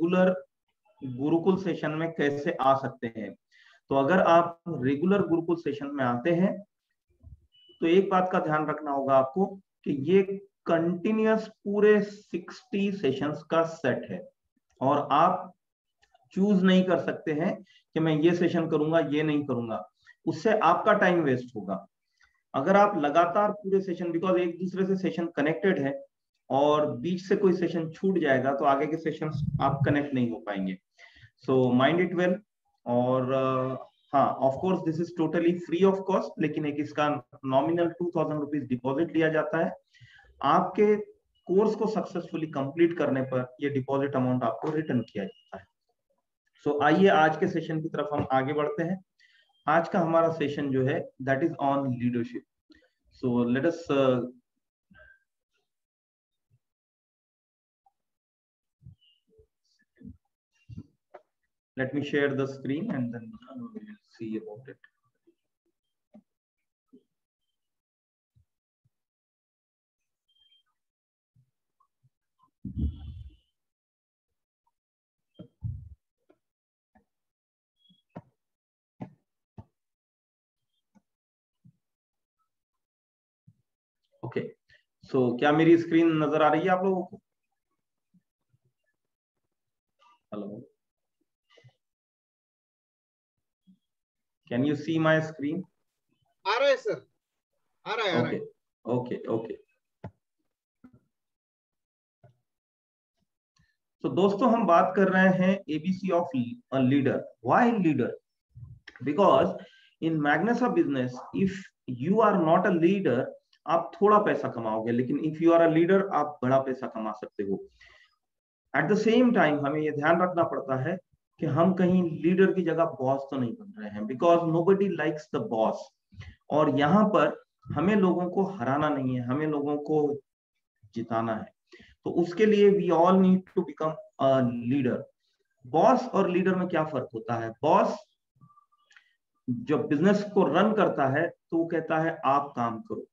Regular Gurukul session में कैसे आ सकते हैं। तो अगर आप रेगुलर गुरुकुल सेशन में आते हैं तो एक बात का ध्यान रखना होगा आपको कि ये कंटिन्यूअस पूरे 60 सेशंस का सेट है और आप चूज नहीं कर सकते हैं कि मैं ये सेशन करूंगा ये नहीं करूंगा, उससे आपका टाइम वेस्ट होगा। अगर आप लगातार पूरे सेशन, बिकॉज एक दूसरे से सेशन कनेक्टेड है और बीच से कोई सेशन छूट जाएगा तो आगे के सेशन आप कनेक्ट नहीं हो पाएंगे। So mind it well. और हाँ, of course this is totally free of cost, लेकिन एक इसका नॉमिनल 2000 रुपीज डिपॉजिट लिया जाता है। आपके कोर्स को सक्सेसफुली कंप्लीट करने पर ये डिपॉजिट अमाउंट आपको रिटर्न किया जाता है। सो आइए आज के सेशन की तरफ हम आगे बढ़ते हैं। आज का हमारा सेशन जो है that is on leadership. So let us let me share the screen and then we will see about it. Okay, so क्या मेरी स्क्रीन नजर आ रही है आप लोगों को? Hello, can you see my screen? आ रहा है सर, आ रहा है। Okay okay okay. तो दोस्तों हम बात कर रहे हैं ABC of a leader. Why leader? Because in magnus of business if you are not a leader आप थोड़ा पैसा कमाओगे, लेकिन if you are a leader आप बड़ा पैसा कमा सकते हो। एट द सेम टाइम हमें यह ध्यान रखना पड़ता है कि हम कहीं लीडर की जगह बॉस तो नहीं बन रहे हैं, because nobody likes the boss. और यहाँ पर हमें लोगों को हराना नहीं है, हमें लोगों को जिताना है। तो उसके लिए we all need to become a leader. Boss और लीडर में क्या फर्क होता है? बॉस जब बिजनेस को रन करता है तो वो कहता है आप काम करो,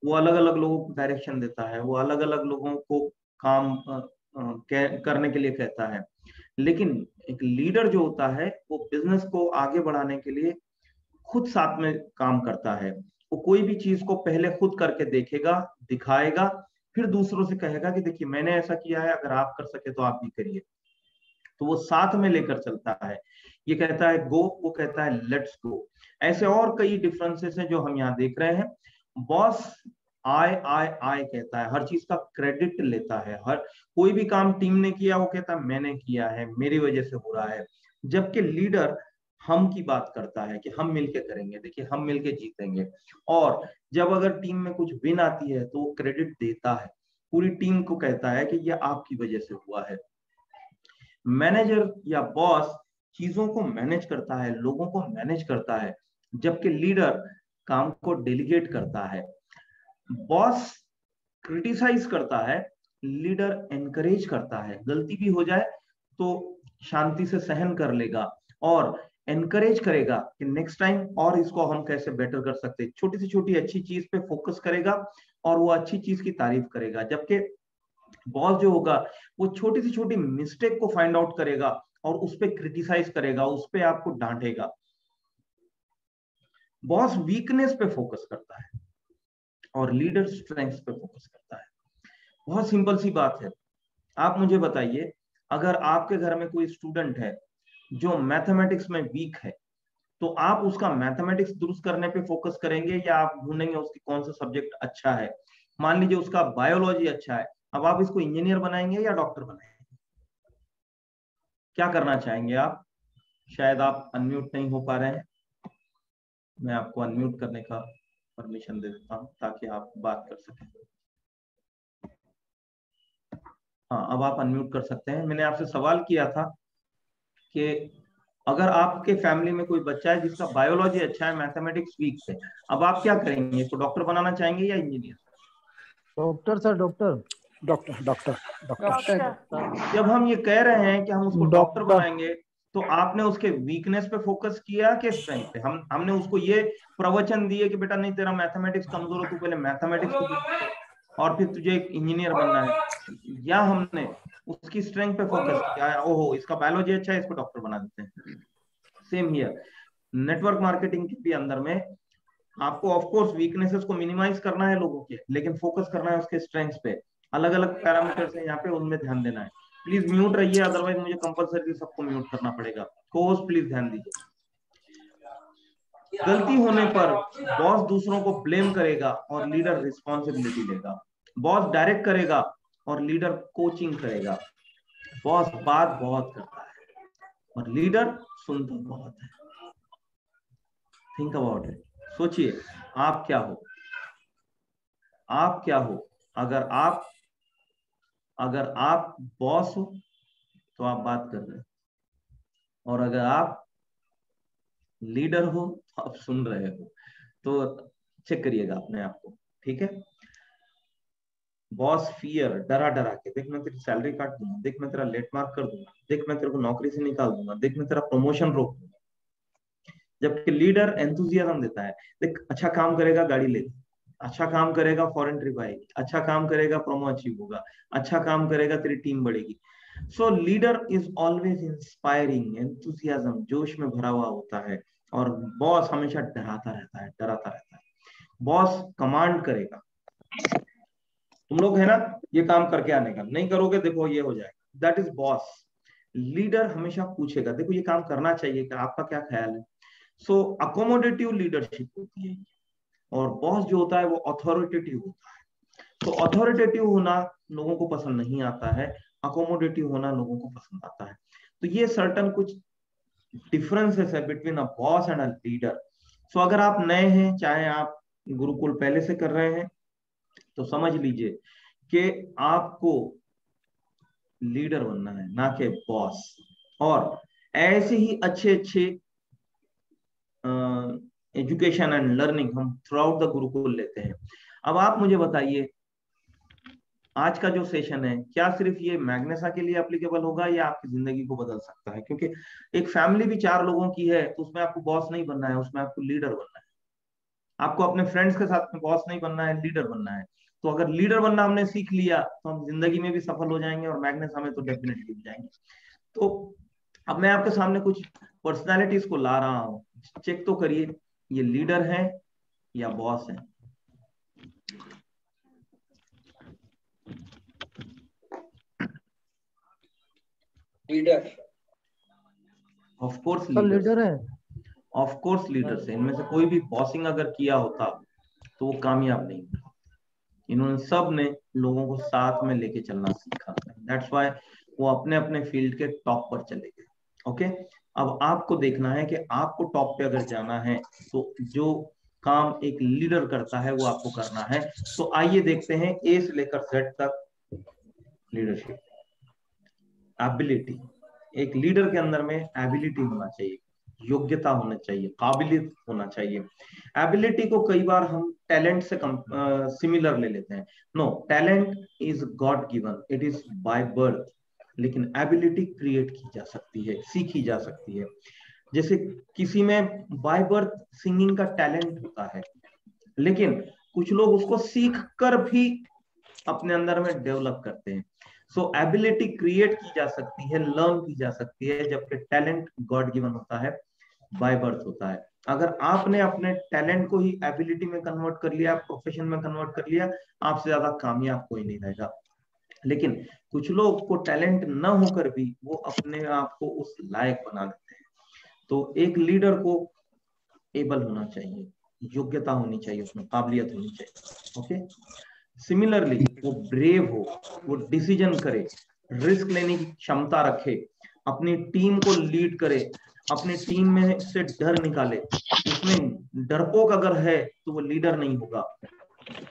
वो अलग अलग लोगों को डायरेक्शन देता है, वो अलग अलग लोगों को काम करने के लिए कहता है। लेकिन एक लीडर जो होता है वो बिजनेस को आगे बढ़ाने के लिए खुद साथ में काम करता है। वो कोई भी चीज को पहले खुद करके देखेगा, दिखाएगा, फिर दूसरों से कहेगा कि देखिए मैंने ऐसा किया है, अगर आप कर सके तो आप भी करिए। तो वो साथ में लेकर चलता है। ये कहता है गो, वो कहता है लेट्स गो। ऐसे और कई डिफरेंसेस हैं जो हम यहाँ देख रहे हैं। बॉस आई कहता है, हर चीज का क्रेडिट लेता है। हर कोई भी काम टीम ने किया वो कहता है मैंने किया है, मेरी वजह से हो रहा है। जबकि लीडर हम की बात करता है कि हम मिलके करेंगे, देखिए हम मिलके जीतेंगे। और जब अगर टीम में कुछ विन आती है तो वो क्रेडिट देता है, पूरी टीम को कहता है कि ये आपकी वजह से हुआ है। मैनेजर या बॉस चीजों को मैनेज करता है, लोगों को मैनेज करता है, जबकि लीडर काम को डेलीगेट करता है। बॉस क्रिटिसाइज करता है, लीडर एनकरेज करता है। गलती भी हो जाए तो शांति से सहन कर लेगा और एनकरेज करेगा कि नेक्स्ट टाइम और इसको हम कैसे बेटर कर सकते हैं। छोटी से छोटी अच्छी चीज पे फोकस करेगा और वो अच्छी चीज की तारीफ करेगा। जबकि बॉस जो होगा वो छोटी से छोटी मिस्टेक को फाइंड आउट करेगा और उस पर क्रिटिसाइज करेगा, उस पर आपको डांटेगा। बॉस वीकनेस पे फोकस करता है और लीडर स्ट्रेंथ पे फोकस करता है। बहुत सिंपल सी बात है। आप मुझे बताइए, अगर आपके घर में कोई स्टूडेंट है जो मैथमेटिक्स में वीक है, तो आप उसका मैथमेटिक्स दुरुस्त करने पे फोकस करेंगे या आप ढूंढेंगे उसकी कौन सा सब्जेक्ट अच्छा है? मान लीजिए उसका बायोलॉजी अच्छा है, अब आप इसको इंजीनियर बनाएंगे या डॉक्टर बनाएंगे? क्या करना चाहेंगे आप? शायद आप अनम्यूट नहीं हो पा रहे हैं। मैं आपको अनम्यूट करने का परमिशन दे देता हूं ताकि आप बात कर सकें। हाँ, अब आप अनम्यूट कर सकते हैं। मैंने आपसे सवाल किया था कि अगर आपके फैमिली में कोई बच्चा है जिसका बायोलॉजी अच्छा है, मैथमेटिक्स वीक है, अब आप क्या करेंगे? इसको डॉक्टर बनाना चाहेंगे या engineer? Doctor sir, doctor doctor doctor doctor. जब हम ये कह रहे हैं कि हम उसको डॉक्टर डॉक्टर बनाएंगे तो आपने उसके वीकनेस पे फोकस किया कि स्ट्रेंथ पे? हमने उसको ये प्रवचन दिए कि बेटा नहीं, तेरा मैथमेटिक्स कमजोर हो, तू पहले मैथमेटिक्स को और फिर तुझे एक इंजीनियर बनना है, या हमने उसकी स्ट्रेंथ पे फोकस किया, ओहो इसका बायोलॉजी अच्छा है, इसको डॉक्टर बना देते हैं। सेम हियर, नेटवर्क मार्केटिंग के भी अंदर में आपको ऑफ कोर्स वीकनेसेस को मिनिमाइज करना है लोगों के, लेकिन फोकस करना है उसके स्ट्रेंथ्स पे। अलग अलग पैरामीटर्स है यहाँ पे, उनमें ध्यान देना है। प्लीज म्यूट रहिए, अदरवाइज मुझे कंपलसरी सबको म्यूट करना पड़ेगा। कोर्स प्लीज ध्यान दीजिए। गलती होने पर बॉस दूसरों को ब्लेम करेगा और लीडर रिस्पॉन्सिबिलिटी लेगा। बॉस डायरेक्ट करेगा और लीडर कोचिंग करेगा। बॉस बात बहुत करता है और लीडर सुनता बहुत है। Think about it. सोचिए आप क्या हो, आप क्या हो। अगर आप बॉस हो तो आप बात कर रहे हो, और अगर आप लीडर हो तो आप सुन रहे हो। तो चेक करिएगा अपने आप को, ठीक है। बॉस फियर, डरा डरा के, देख मैं तेरी सैलरी काट दूंगा, देख मैं तेरा लेट मार्क कर दूंगा, देख मैं तेरे को नौकरी से निकाल दूंगा, देख मैं तेरा प्रमोशन रोक दूंगा। जबकि लीडर एंथुजियाज्म देता है, देख अच्छा काम करेगा गाड़ी ले, अच्छा काम करेगा फॉरेन ट्रिप आएगी, अच्छा काम करेगा प्रोमो अचीव होगा, अच्छा काम करेगा तेरी टीम बढ़ेगी। So leader is always inspiring, enthusiasm, जोश में भरा हुआ होता है। और बॉस हमेशा डराता रहता है, डराता रहता है। बॉस कमांड करेगा, तुम लोग है ना ये काम करके आने का, नहीं करोगे देखो ये हो जाएगा, दैट इज बॉस। लीडर हमेशा पूछेगा, देखो ये काम करना चाहिए क्या, आपका क्या ख्याल है। सो अकोमोडेटिव लीडरशिप होती है। और बॉस जो होता है वो अथॉरिटेटिव होता है। तो अथॉरिटेटिव होना लोगों को पसंद नहीं आता है, अकोमोडेटिव होना लोगों को पसंद आता है। तो ये सर्टन कुछ डिफरेंसेस है between a boss and a leader. So अगर आप नए हैं, चाहे आप गुरुकुल पहले से कर रहे हैं, तो समझ लीजिए कि आपको लीडर बनना है, ना कि बॉस। और ऐसे ही अच्छे अच्छे एजुकेशन एंड लर्निंग हम थ्रू आउट द गुरुकुल लेते हैं। अब आप मुझे बताइए, आज का जो सेशन है क्या सिर्फ ये मैग्नेसा के लिए एप्लीकेबल होगा या आपकी जिंदगी को बदल सकता है? क्योंकि एक फैमिली भी 4 लोगों की है, तो उसमें आपको बॉस नहीं बनना है, उसमें आपको लीडर बनना है। आपको अपने फ्रेंड्स के साथ में बॉस नहीं बनना है, लीडर बनना है। तो अगर लीडर बनना हमने सीख लिया तो हम जिंदगी में भी सफल हो जाएंगे, और मैग्नेसा में तो डेफिनेटली हो जाएंगे। तो अब मैं आपके सामने कुछ पर्सनालिटीज को ला रहा हूँ, चेक तो करिए ये लीडर है या बॉस है। लीडर, ऑफ कोर्स लीडर है। ऑफ कोर्स लीडर से, इनमें से कोई भी बॉसिंग अगर किया होता तो वो कामयाब नहीं था। इन्होंने सब ने लोगों को साथ में लेके चलना सीखा, दैट्स व्हाई वो अपने अपने फील्ड के टॉप पर चले गए। ओके, अब आपको देखना है कि आपको टॉप पे अगर जाना है तो जो काम एक लीडर करता है वो आपको करना है। तो आइए देखते हैं ए से लेकर जेड तक लीडरशिप। एबिलिटी, एक लीडर के अंदर में एबिलिटी होना चाहिए, योग्यता होना चाहिए, काबिलियत होना चाहिए। एबिलिटी को कई बार हम टैलेंट से सिमिलर ले लेते हैं। No, talent is God given, it is by birth. लेकिन एबिलिटी क्रिएट की जा सकती है, सीखी जा सकती है। जैसे किसी में बाय बर्थ सिंगिंग का टैलेंट होता है, लेकिन कुछ लोग उसको सीख कर भी अपने अंदर में डेवलप करते हैं। सो एबिलिटी क्रिएट की जा सकती है, लर्न की जा सकती है, जबकि टैलेंट गॉड गिवन होता है, बाय बर्थ होता है। अगर आपने अपने टैलेंट को ही एबिलिटी में कन्वर्ट कर लिया, प्रोफेशन में कन्वर्ट कर लिया, आपसे ज्यादा कामयाब कोई नहीं रहेगा। लेकिन कुछ लोग को टैलेंट न होकर भी वो अपने आप को उस लायक बना देते हैं। तो एक लीडर को एबल होना चाहिए, योग्यता होनी चाहिए, उसमें काबिलियत होनी चाहिए। ओके, सिमिलरली वो ब्रेव हो, वो डिसीजन करे, रिस्क लेने की क्षमता रखे, अपनी टीम को लीड करे, अपनी टीम में से डर निकाले। उसमें डरपोक अगर है तो वो लीडर नहीं होगा।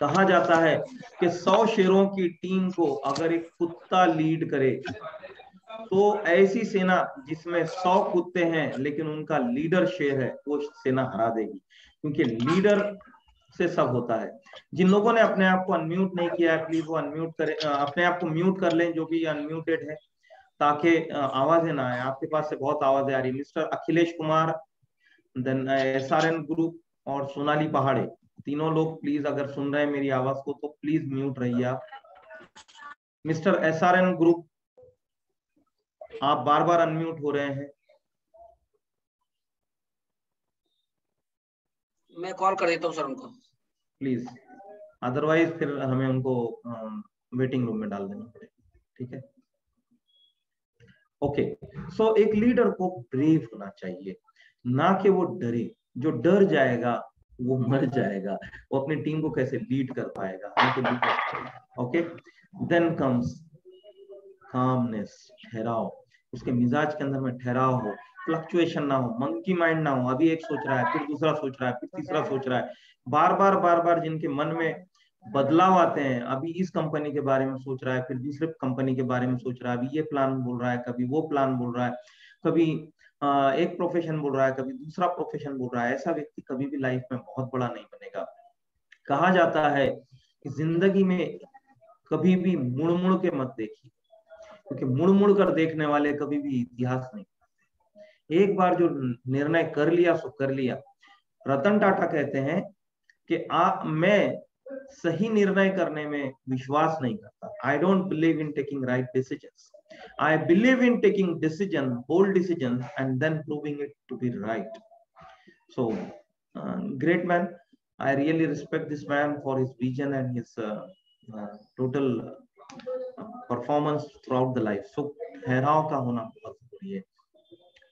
कहा जाता है कि 100 शेरों की टीम को अगर एक कुत्ता लीड करे तो ऐसी सेना जिसमें 100 कुत्ते हैं लेकिन उनका लीडर शेर है, वो सेना हरा देगी। क्योंकि लीडर से सब होता है। जिन लोगों ने अपने आप को अनम्यूट नहीं किया है, प्लीज वो अनम्यूट करें, अपने आप को म्यूट कर लें जो भी अनम्यूटेड है, ताकि आवाजें ना आए। आपके पास से बहुत आवाजें आ रही है। Mister Akhilesh Kumar, then SRN group और सोनाली पहाड़े, तीनों लोग प्लीज अगर सुन रहे हैं मेरी आवाज को तो प्लीज म्यूट रहिए आप। मिस्टर SRN ग्रुप, आप बार बार अनम्यूट हो रहे हैं। मैं कॉल कर देता हूँ सर उनको, प्लीज, अदरवाइज फिर हमें उनको वेटिंग रूम में डाल देना पड़ेगा। ठीक है, ओके। सो एक लीडर को ब्रेव होना चाहिए, ना कि वो डरे। जो डर जाएगा वो मर जाएगा, वो अपनी टीम को कैसे लीड कर पाएगा। ओके, देन कम्स कामनेस, ठहराव। उसके मिजाज के अंदर में ठहराव हो, फ्लक्चुएशन ना हो, मंकी माइंड ना हो। अभी एक सोच रहा है, फिर दूसरा सोच रहा है, फिर तीसरा सोच रहा है, बार बार जिनके मन में बदलाव आते हैं। अभी इस कंपनी के बारे में सोच रहा है, फिर दूसरे कंपनी के बारे में सोच रहा है, अभी ये प्लान बोल रहा है, कभी वो प्लान बोल रहा है, कभी एक प्रोफेशन बोल रहा है, कभी दूसरा प्रोफेशन बोल रहा है। ऐसा व्यक्ति कभी भी लाइफ में बहुत बड़ा नहीं बनेगा। कहा जाता है कि जिंदगी में कभी भी मुड़ मुड़ के मत देखिए, क्योंकि मुड़ मुड़ कर देखने वाले कभी भी इतिहास नहीं। एक बार जो निर्णय कर लिया सो कर लिया। रतन टाटा कहते हैं कि मैं सही निर्णय करने में विश्वास नहीं करता। I don't believe in taking right decisions, I believe in taking decision, bold decision and then proving it to be right. So great man, I really respect this man for his vision and his total performance throughout the life. So ठहराव का होना बहुत जरूरी है।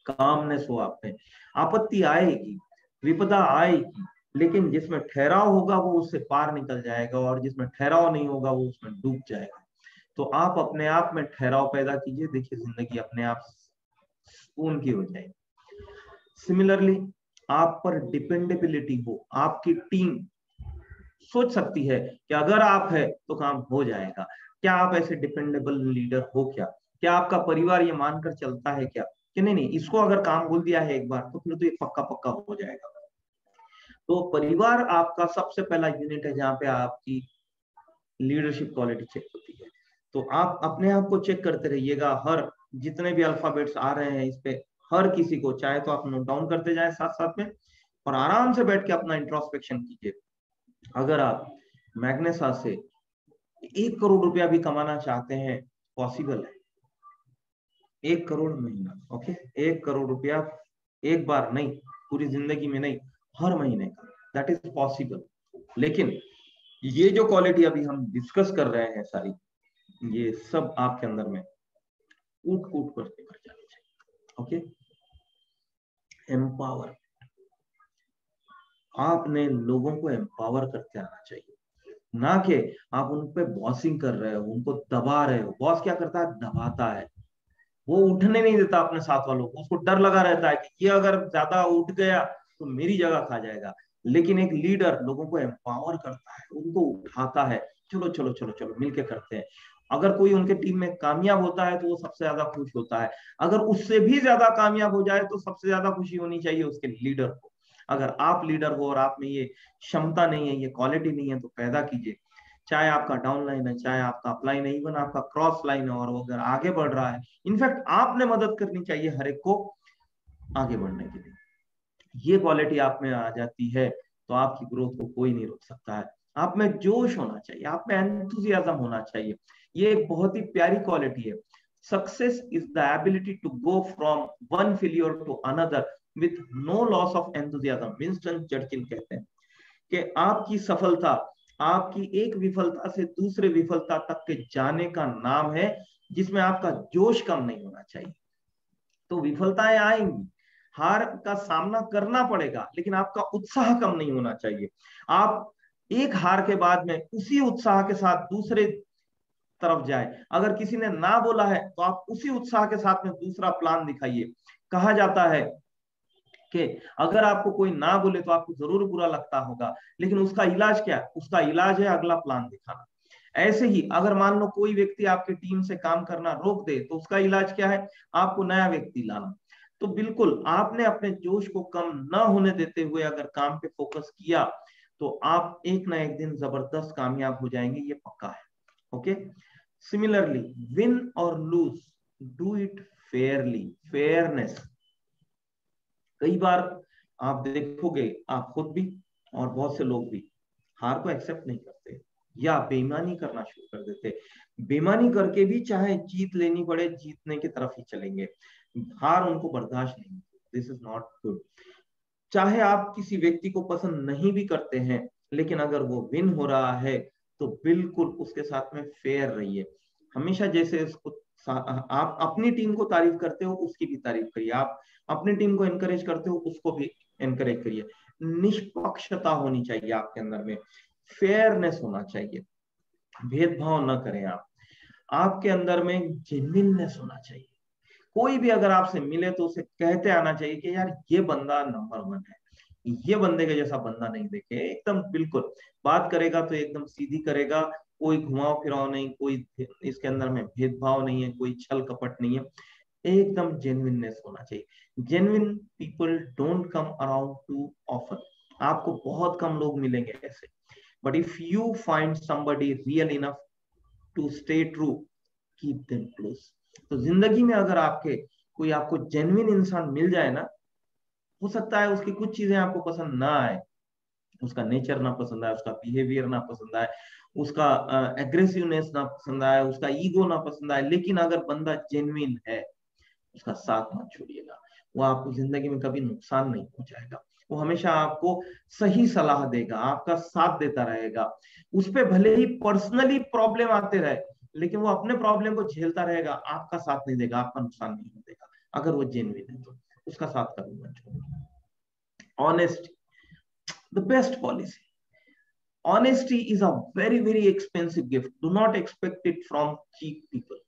Calmness हो आप में। आपत्ति आएगी, विपदा आएगी, लेकिन जिसमें ठहराव होगा वो उससे पार निकल जाएगा, और जिसमें ठहराव नहीं होगा वो उसमें डूब जाएगा। तो आप अपने आप में ठहराव पैदा कीजिए, देखिए जिंदगी अपने आप सुकून की हो जाएगी। सिमिलरली, आप पर डिपेंडेबिलिटी हो, आपकी टीम सोच सकती है कि अगर आप है तो काम हो जाएगा। क्या आप ऐसे डिपेंडेबल लीडर हो? क्या आपका परिवार ये मानकर चलता है क्या कि नहीं इसको अगर काम बोल दिया है एक बार तो फिर तो ये पक्का पक्का हो जाएगा? तो परिवार आपका सबसे पहला यूनिट है जहां पे आपकी लीडरशिप क्वालिटी चेक होती है। तो आप अपने आप को चेक करते रहिएगा। हर जितने भी अल्फाबेट्स आ रहे हैं इस पे हर किसी को चाहे तो आप नोट डाउन करते जाएं साथ साथ में, और आराम से बैठ के अपना इंट्रोस्पेक्शन कीजिए। अगर आप मैग्नेसा से 1 करोड़ रुपया भी कमाना चाहते हैं, पॉसिबल है। 1 करोड़ महीना, ओके, 1 करोड़ रुपया एक बार नहीं, पूरी जिंदगी में नहीं, हर महीने का, दैट इज पॉसिबल। लेकिन ये जो क्वालिटी अभी हम डिस्कस कर रहे हैं सारी, ये सब आपके अंदर में कूट कूट करके कर जानी चाहिए। ओके, एम्पावर, आपने लोगों को एम्पावर करके आना चाहिए, ना कि आप उन पे बॉसिंग कर रहे हो, उनको दबा रहे हो। बॉस क्या करता है? दबाता है, वो उठने नहीं देता अपने साथ वालों को। उसको डर लगा रहता है कि ये अगर ज्यादा उठ गया तो मेरी जगह खा जाएगा। लेकिन एक लीडर लोगों को एम्पावर करता है, उनको उठाता है, चलो चलो चलो चलो मिलके करते हैं। अगर कोई उनके टीम में कामयाब होता है तो वो सबसे ज्यादा खुश होता है। अगर उससे भी ज्यादा कामयाब हो जाए तो सबसे ज्यादा खुशी होनी चाहिए उसके लीडर को। अगर आप लीडर हो और आप में ये क्षमता नहीं है, ये क्वालिटी नहीं है, तो पैदा कीजिए। चाहे आपका डाउन लाइन है, चाहे आपका अपलाइन है, इवन आपका क्रॉस लाइन है, और वो अगर आगे बढ़ रहा है, इनफैक्ट आपने मदद करनी चाहिए हर एक को आगे बढ़ने के लिए। ये क्वालिटी आप में आ जाती है तो आपकी ग्रोथ को कोई नहीं रोक सकता है। आप में जोश होना चाहिए, आप में एंथुसियाज्म होना चाहिए। ये एक बहुत ही प्यारी क्वालिटी है। Success is the ability to go from one failure to another with no loss of enthusiasm. Winston Churchill कहते हैं कि आपकी सफलता आपकी एक विफलता से दूसरे विफलता तक के जाने का नाम है, जिसमें आपका जोश कम नहीं होना चाहिए। तो विफलताएं आएंगी, हार का सामना करना पड़ेगा, लेकिन आपका उत्साह कम नहीं होना चाहिए। आप एक हार के बाद में उसी उत्साह के साथ दूसरे तरफ जाए। अगर किसी ने ना बोला है तो आप उसी उत्साह के साथ में दूसरा प्लान दिखाइए। कहा जाता है कि अगर आपको कोई ना बोले तो आपको जरूर बुरा लगता होगा, लेकिन उसका इलाज क्या है? उसका इलाज है अगला प्लान दिखाना। ऐसे ही अगर मान लो कोई व्यक्ति आपके टीम से काम करना रोक दे तो उसका इलाज क्या है? आपको नया व्यक्ति लाना। तो बिल्कुल आपने अपने जोश को कम ना होने देते हुए अगर काम पे फोकस किया तो आप एक ना एक दिन जबरदस्त कामयाब हो जाएंगे, ये पक्का है। ओके, सिमिलरली, विन और lose, do it fairly. Fairness, कई बार आप देखोगे आप खुद भी और बहुत से लोग भी हार को एक्सेप्ट नहीं करते या बेईमानी करना शुरू कर देते। बेईमानी करके भी चाहे जीत लेनी पड़े, जीतने की तरफ ही चलेंगे, हार उनको बर्दाश्त नहीं। This is not good. चाहे आप किसी व्यक्ति को पसंद नहीं भी करते हैं, लेकिन अगर वो विन हो रहा है तो बिल्कुल उसके साथ में फेयर रहिए। हमेशा जैसे उसको आप अपनी टीम को तारीफ करते हो, उसकी भी तारीफ करिए। आप अपनी टीम को एनकरेज करते हो, उसको भी एनकरेज करिए। निष्पक्षता होनी चाहिए आपके अंदर में, फेयरनेस होना चाहिए, भेदभाव न करें आप। आपके अंदर में जेन्युइननेस होना चाहिए। कोई भी अगर आपसे मिले तो उसे कहते आना चाहिए कि यार ये बंदा नंबर 1 है, ये बंदे के जैसा बंदा नहीं देखे। एकदम बिल्कुल बात करेगा तो एकदम सीधी करेगा, कोई घुमाव फिराव नहीं, कोई इसके अंदर में भेदभाव नहीं है, कोई छल कपट नहीं है, एकदम जेन्युइननेस होना चाहिए। Genuine people don't come around too often. आपको बहुत कम लोग मिलेंगे ऐसे, but if you find somebody real enough to stay true, keep them close. तो जिंदगी में अगर आपको जेन्युइन इंसान मिल जाए ना, हो सकता है उसकी कुछ चीजें आपको पसंद ना आए, उसका नेचर ना पसंद आए, उसका बिहेवियर ना पसंद आए, उसका एग्रेसिवनेस ना पसंद आए, उसका ईगो ना पसंद आए, लेकिन अगर बंदा जेन्युइन है, उसका साथ मत छोड़िएगा। वो आपको जिंदगी में कभी नुकसान नहीं पहुंचाएगा, वो हमेशा आपको सही सलाह देगा, आपका साथ देता रहेगा। उस पे भले ही पर्सनली प्रॉब्लम आते रहे, लेकिन वो अपने प्रॉब्लम को झेलता रहेगा, आपका साथ नहीं देगा, आपका नुकसान नहीं देगा। अगर वो जेन्युइन है तो उसका साथ कभी मत छोड़िए। Honesty the best policy. Honesty is a very very expensive gift. Do not expect it from cheap people.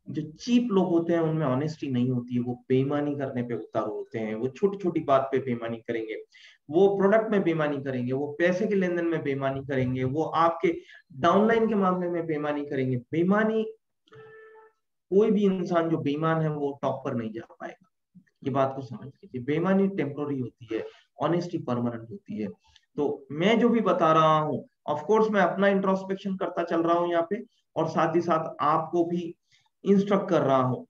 जो चीप लोग होते हैं उनमें ऑनेस्टी नहीं होती है, वो बेईमानी करने पे उतारू होते हैं, वो छोटी छोटी बात पे बेईमानी करेंगे, वो प्रोडक्ट में बेईमानी करेंगे, वो पैसे के लेन देन में बेईमानी करेंगे, वो आपके डाउनलाइन के मामले में बेईमानी करेंगे। बेईमानी, कोई भी इंसान जो बेईमान है वो टॉप पर नहीं जा पाएगा, ये बात को समझ लीजिए। बेईमानी टेम्पोररी होती है, ऑनेस्टी परमानेंट होती है। तो मैं जो भी बता रहा हूँ, ऑफ कोर्स मैं अपना इंट्रोस्पेक्शन करता चल रहा हूँ यहाँ पे, और साथ ही साथ आपको भी इंस्ट्रक्ट कर रहा हूँ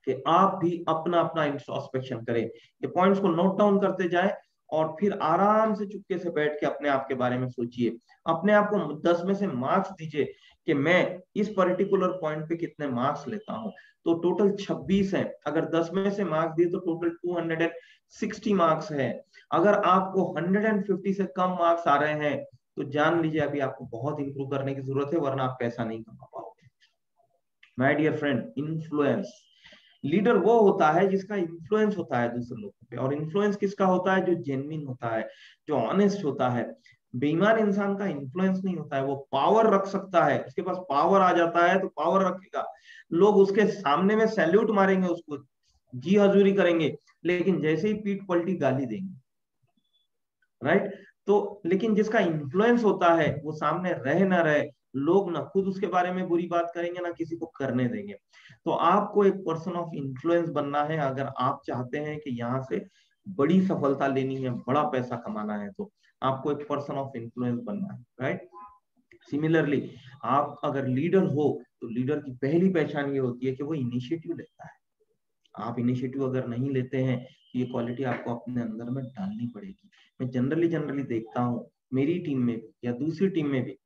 कि आप भी अपना अपना इंट्रोस्पेक्शन करें, ये पॉइंट्स को नोट डाउन करते जाए, और फिर आराम से चुपके से बैठ के अपने आप के बारे में सोचिए। अपने आप को 10 में से मार्क्स दीजिए कि मैं इस पर्टिकुलर पॉइंट पे कितने मार्क्स लेता हूँ। तो टोटल 26 है, अगर 10 में से मार्क्स दिए तो टोटल 260 मार्क्स है। अगर आपको 150 से कम मार्क्स आ रहे हैं तो जान लीजिए अभी आपको बहुत इंप्रूव करने की जरूरत है, वरना आप पैसा नहीं कमा पाओगे। My dear friend, influence, leader वो होता है जिसका इन्फ्लुएंस होता है दूसरे लोगों पे, और इन्फ्लुएंस किसका होता है? जो जेन्युइन होता है, जो ऑनेस्ट होता है। बेईमान इंसान का इन्फ्लुएंस नहीं होता है, वो पावर रख सकता है, उसके पास पावर आ जाता है तो पावर रखेगा, लोग उसके सामने में सैल्यूट मारेंगे, उसको जी हजूरी करेंगे, लेकिन जैसे ही पीठ पलटी गाली देंगे, राइट? तो लेकिन जिसका इन्फ्लुएंस होता है, वो सामने रहे ना रहे, लोग ना खुद उसके बारे में बुरी बात करेंगे ना किसी को करने देंगे। तो आपको एक पर्सन ऑफ इन्फ्लुएंस बनना है अगर आप चाहते हैं कि यहाँ से बड़ी सफलता लेनी है, बड़ा पैसा कमाना है, तो आपको एक पर्सन ऑफ इन्फ्लुएंस बनना है, राइट? सिमिलरली आप अगर लीडर हो तो लीडर की पहली पहचान ये होती है कि वो इनिशिएटिव लेता है। आप इनिशिएटिव अगर नहीं लेते हैं, ये क्वालिटी आपको अपने अंदर में डालनी पड़ेगी। मैं जनरली देखता हूँ मेरी टीम में भी या दूसरी टीम में भी,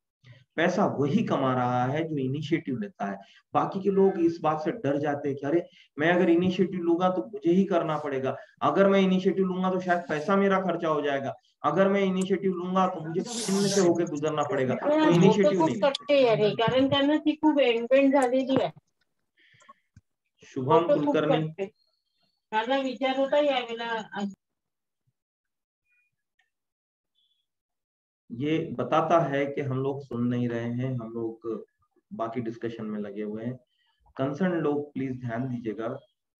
पैसा वही कमा रहा है जो इनिशिएटिव लेता है। बाकी के लोग इस बात से डर जाते हैं कि अरे मैं अगर इनिशिएटिव लूंगा तो मुझे ही करना पड़ेगा, अगर मैं इनिशिएटिव लूंगा तो शायद पैसा मेरा खर्चा हो जाएगा, अगर मैं इनिशिएटिव लूंगा तो मुझे पेन से होकर गुजरना पड़ेगा, तो इनिशिएटिव नहीं लेते। कारण त्यांना ती खूप एंडपेंड झालेली आहे। शुभम कुलकर्णी, माझा विचार होता यावेळेला ये बताता है कि हम लोग सुन नहीं रहे हैं, हम लोग बाकी डिस्कशन में लगे हुए हैं। कंसर्न लोग प्लीज ध्यान दीजिएगा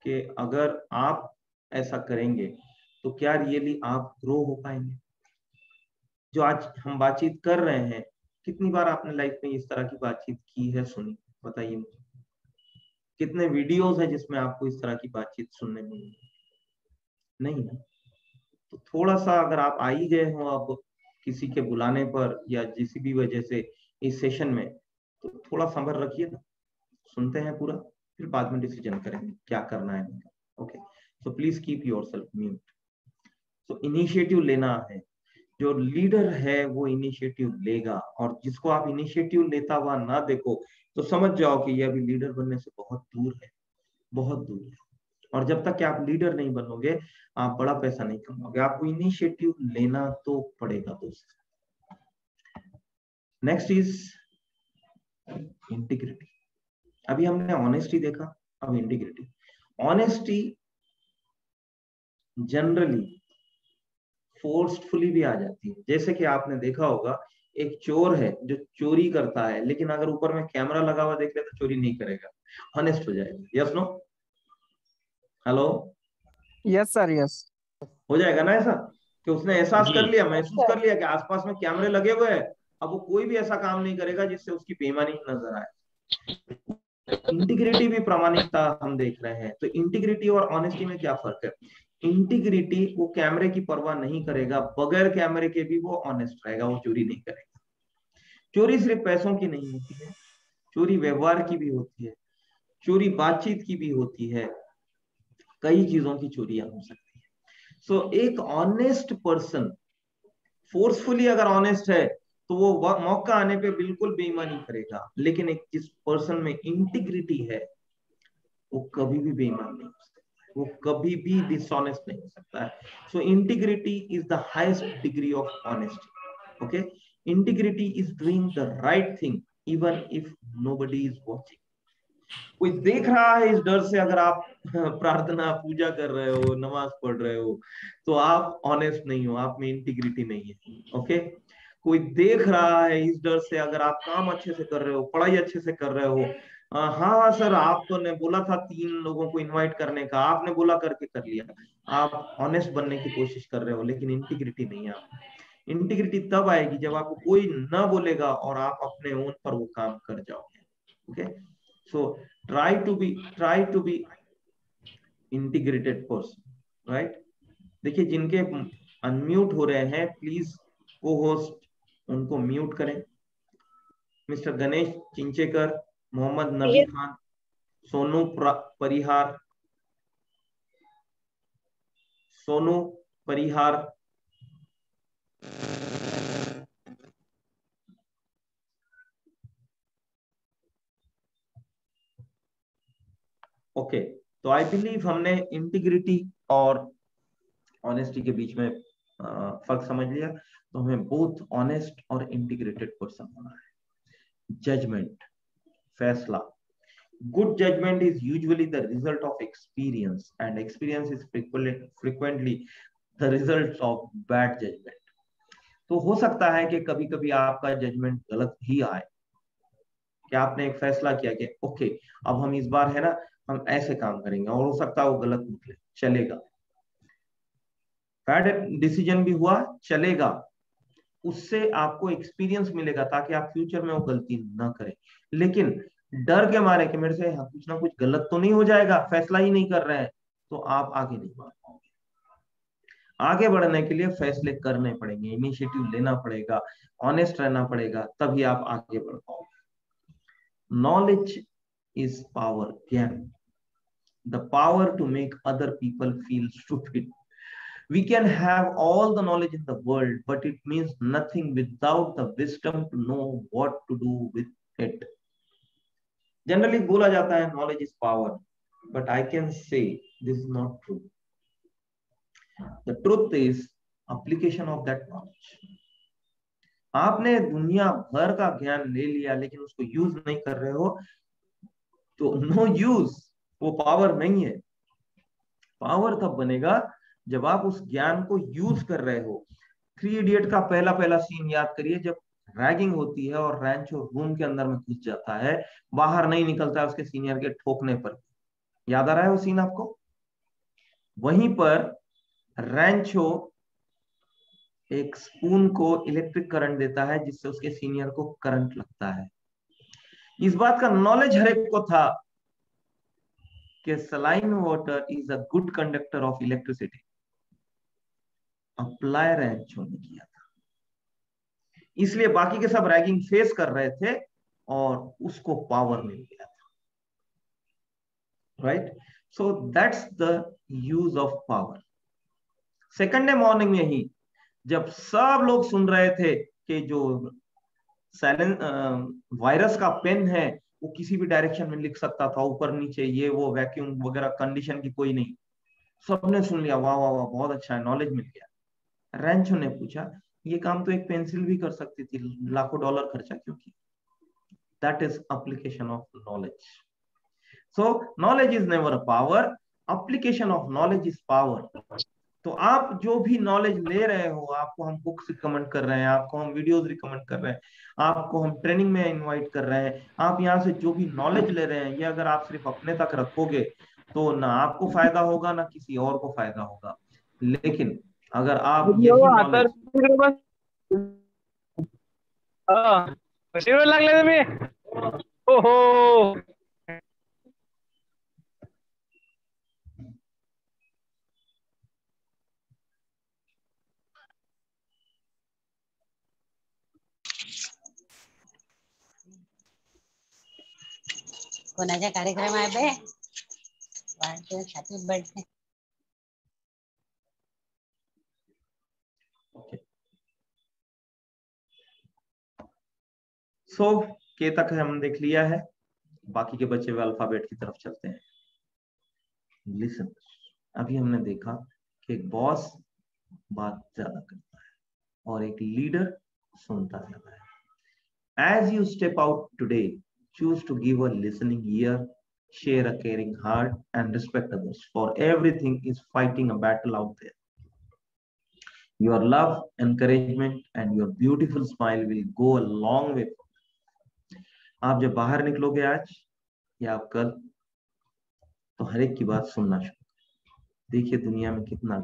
कि अगर आप ऐसा करेंगे तो क्या रियली आप ग्रो हो पाएंगे। जो आज हम बातचीत कर रहे हैं, कितनी बार आपने लाइफ में इस तरह की बातचीत की है, सुनी? बताइए मुझे, कितने वीडियोस है जिसमें आपको इस तरह की बातचीत सुनने में मिली? नहीं ना। तो थोड़ा सा अगर आप आ ही गए हो अब किसी के बुलाने पर या किसी भी वजह से इस सेशन में, तो थोड़ा संभल रखिए ना, सुनते हैं पूरा, फिर बाद में डिसीजन करेंगे क्या करना है। Okay, so please keep yourself mute. तो इनिशिएटिव लेना है, जो लीडर है वो इनिशिएटिव लेगा, और जिसको आप इनिशिएटिव लेता हुआ ना देखो, तो समझ जाओ कि ये अभी लीडर बनने से बहुत दूर है, बहुत दूर है। और जब तक कि आप लीडर नहीं बनोगे आप बड़ा पैसा नहीं कमाओगे, आपको इनिशिएटिव लेना तो पड़ेगा दोस्त। Next is integrity. अभी हमने ऑनेस्टी देखा, अब इंटीग्रिटी। ऑनेस्टी जनरली फोर्सफुली भी आ जाती है। जैसे कि आपने देखा होगा एक चोर है जो चोरी करता है, लेकिन अगर ऊपर में कैमरा लगा हुआ देख ले तो चोरी नहीं करेगा, ऑनेस्ट हो जाएगा। Yes no? Hello? Yes sir, yes. हो जाएगा ना ऐसा कि उसने एहसास कर लिया, महसूस कर लिया कि आसपास में कैमरे लगे हुए हैं, अब वो कोई भी ऐसा काम नहीं करेगा जिससे उसकी बेईमानी नजर आए। इंटीग्रिटी भी प्रामाणिकता हम देख रहे हैं। तो इंटीग्रिटी और ऑनेस्टी में क्या फर्क है? इंटीग्रिटी वो कैमरे की परवाह नहीं करेगा, बगैर कैमरे के भी वो ऑनेस्ट रहेगा, वो चोरी नहीं करेगा। चोरी सिर्फ पैसों की नहीं होती है, चोरी व्यवहार की भी होती है, चोरी बातचीत की भी होती है, कई चीजों की चोरियां हो सकती है। सो एक ऑनेस्ट पर्सन फोर्सफुली अगर ऑनेस्ट है तो वो मौका आने पे बिल्कुल बेईमानी करेगा, लेकिन एक जिस पर्सन में इंटीग्रिटी है वो कभी भी बेईमान नहीं हो सकता, वो कभी भी डिसऑनेस्ट नहीं हो सकता है। So integrity is the highest degree of honesty. Okay, integrity is doing the right thing even if nobody is watching. कोई देख रहा है इस डर से अगर आप प्रार्थना पूजा कर रहे हो, नमाज पढ़ रहे हो, तो आप ऑनेस्ट नहीं हो, आप में इंटीग्रिटी नहीं है। ओके, कोई देख रहा है इस डर से अगर आप काम अच्छे से कर रहे हो, पढ़ाई अच्छे से कर रहे हो, हाँ सर आपको ने बोला था 3 लोगों को इनवाइट करने का, आपने बोला करके कर लिया, आप ऑनेस्ट बनने की कोशिश कर रहे हो, लेकिन इंटीग्रिटी नहीं है आप। इंटीग्रिटी तब आएगी जब आपको कोई ना बोलेगा और आप अपने ओन पर वो काम कर जाओगे। Okay, so try to be integrated person, right? देखिए जिनके अनम्यूट हो रहे हैं प्लीज को होस्ट उनको म्यूट करें। Mister Ganesh Chinchekar, Mohammad Nabi Khan, Sonu Parihar, Sonu Parihar, okay. तो आई बिलीव हमने इंटीग्रिटी और ऑनेस्टी के बीच में फर्क समझ लिया। तो हमें बोथ ऑनेस्ट और इंटीग्रेटेड पर्सन होना है। जजमेंट, फैसला। Good judgement is usually the result of experience and experience is frequently the result of bad judgement. तो हो सकता है कि कभी कभी आपका जजमेंट गलत भी आए, कि आपने एक फैसला किया कि ओके अब हम इस बार है ना हम ऐसे काम करेंगे, और हो सकता है वो गलत निकले, चलेगा। बैड डिसीजन भी हुआ, चलेगा, उससे आपको एक्सपीरियंस मिलेगा ताकि आप फ्यूचर में वो गलती ना करें। लेकिन डर के मारे कि मेरे से कुछ ना कुछ गलत तो नहीं हो जाएगा, फैसला ही नहीं कर रहे हैं, तो आप आगे नहीं बढ़ पाओगे। आगे बढ़ने के लिए फैसले करने पड़ेंगे, इनिशिएटिव लेना पड़ेगा, ऑनेस्ट रहना पड़ेगा, तभी आप आगे बढ़ पाओगे। नॉलेज इज पावर, ज्ञान, the power to make other people feel stupid. We can have all the knowledge in the world, but it means nothing without the wisdom to know what to do with it. Generally बोला जाता है knowledge is power, but I can say this is not true. The truth is application of that knowledge. आपने दुनिया भर का ज्ञान ले लिया लेकिन उसको यूज नहीं कर रहे हो तो नो यूज, वो पावर नहीं है। पावर तब बनेगा जब आप उस ज्ञान को यूज कर रहे हो। 3 इडियट का पहला सीन याद करिए, जब रैगिंग होती है और रैंचो रूम के अंदर में घुस जाता है, बाहर नहीं निकलता है उसके सीनियर के ठोकने पर। याद आ रहा है वो सीन आपको? वहीं पर रैंचो एक स्पून को इलेक्ट्रिक करंट देता है जिससे उसके सीनियर को करंट लगता है। इस बात का नॉलेज हर एक को था कि saline water is a good conductor of electricity. Apply Rancho ने किया था, इसलिए बाकी के सब रैगिंग फेस कर रहे थे और उसको पावर मिल गया था। Right, so that's the use of power. Second day morning में ही जब सब लोग सुन रहे थे कि जो साइलेंस वायरस का पेन है वो किसी भी डायरेक्शन में लिख सकता था, ऊपर नीचे, ये वो वैक्यूम वगैरह कंडीशन की कोई नहीं। सबने सुन लिया, वाह वाह वाह बहुत अच्छा है, नॉलेज मिल गया। रैंचो ने पूछा ये काम तो एक पेंसिल भी कर सकती थी, लाखों डॉलर खर्चा क्यों किया? That is application of knowledge. So knowledge is never a power, application of knowledge is power. तो आप जो भी नॉलेज ले रहे हो, आपको हम बुक्स रिकमेंड कर रहे हैं, आपको हम वीडियोस रिकमेंड कर रहे हैं, आपको हम ट्रेनिंग में इनवाइट कर रहे हैं, आप यहाँ से जो भी नॉलेज ले रहे हैं, ये अगर आप सिर्फ अपने तक रखोगे तो ना आपको फायदा होगा ना किसी और को फायदा होगा। लेकिन अगर आप यही नॉलेज लागले तुम्ही ओहो कोणाचा कार्यक्रम आहे बे? वाढदिवस, हॅपी बर्थडे. सो के तक हम देख लिया है, बाकी के बचे हुए अल्फाबेट की तरफ चलते हैं। लिसन, अभी हमने देखा कि एक बॉस बात ज्यादा करता है और एक लीडर सुनता ज्यादा है। As you step out today, choose to give a listening ear, share a caring heart, and respect others, for everything is fighting a battle out there. Your love, encouragement, and your beautiful smile will go a long way. आप जब बाहर निकलोगे आज या आप कल, तो हर एक की बात सुनना शुरू करें। देखिए दुनिया में कितना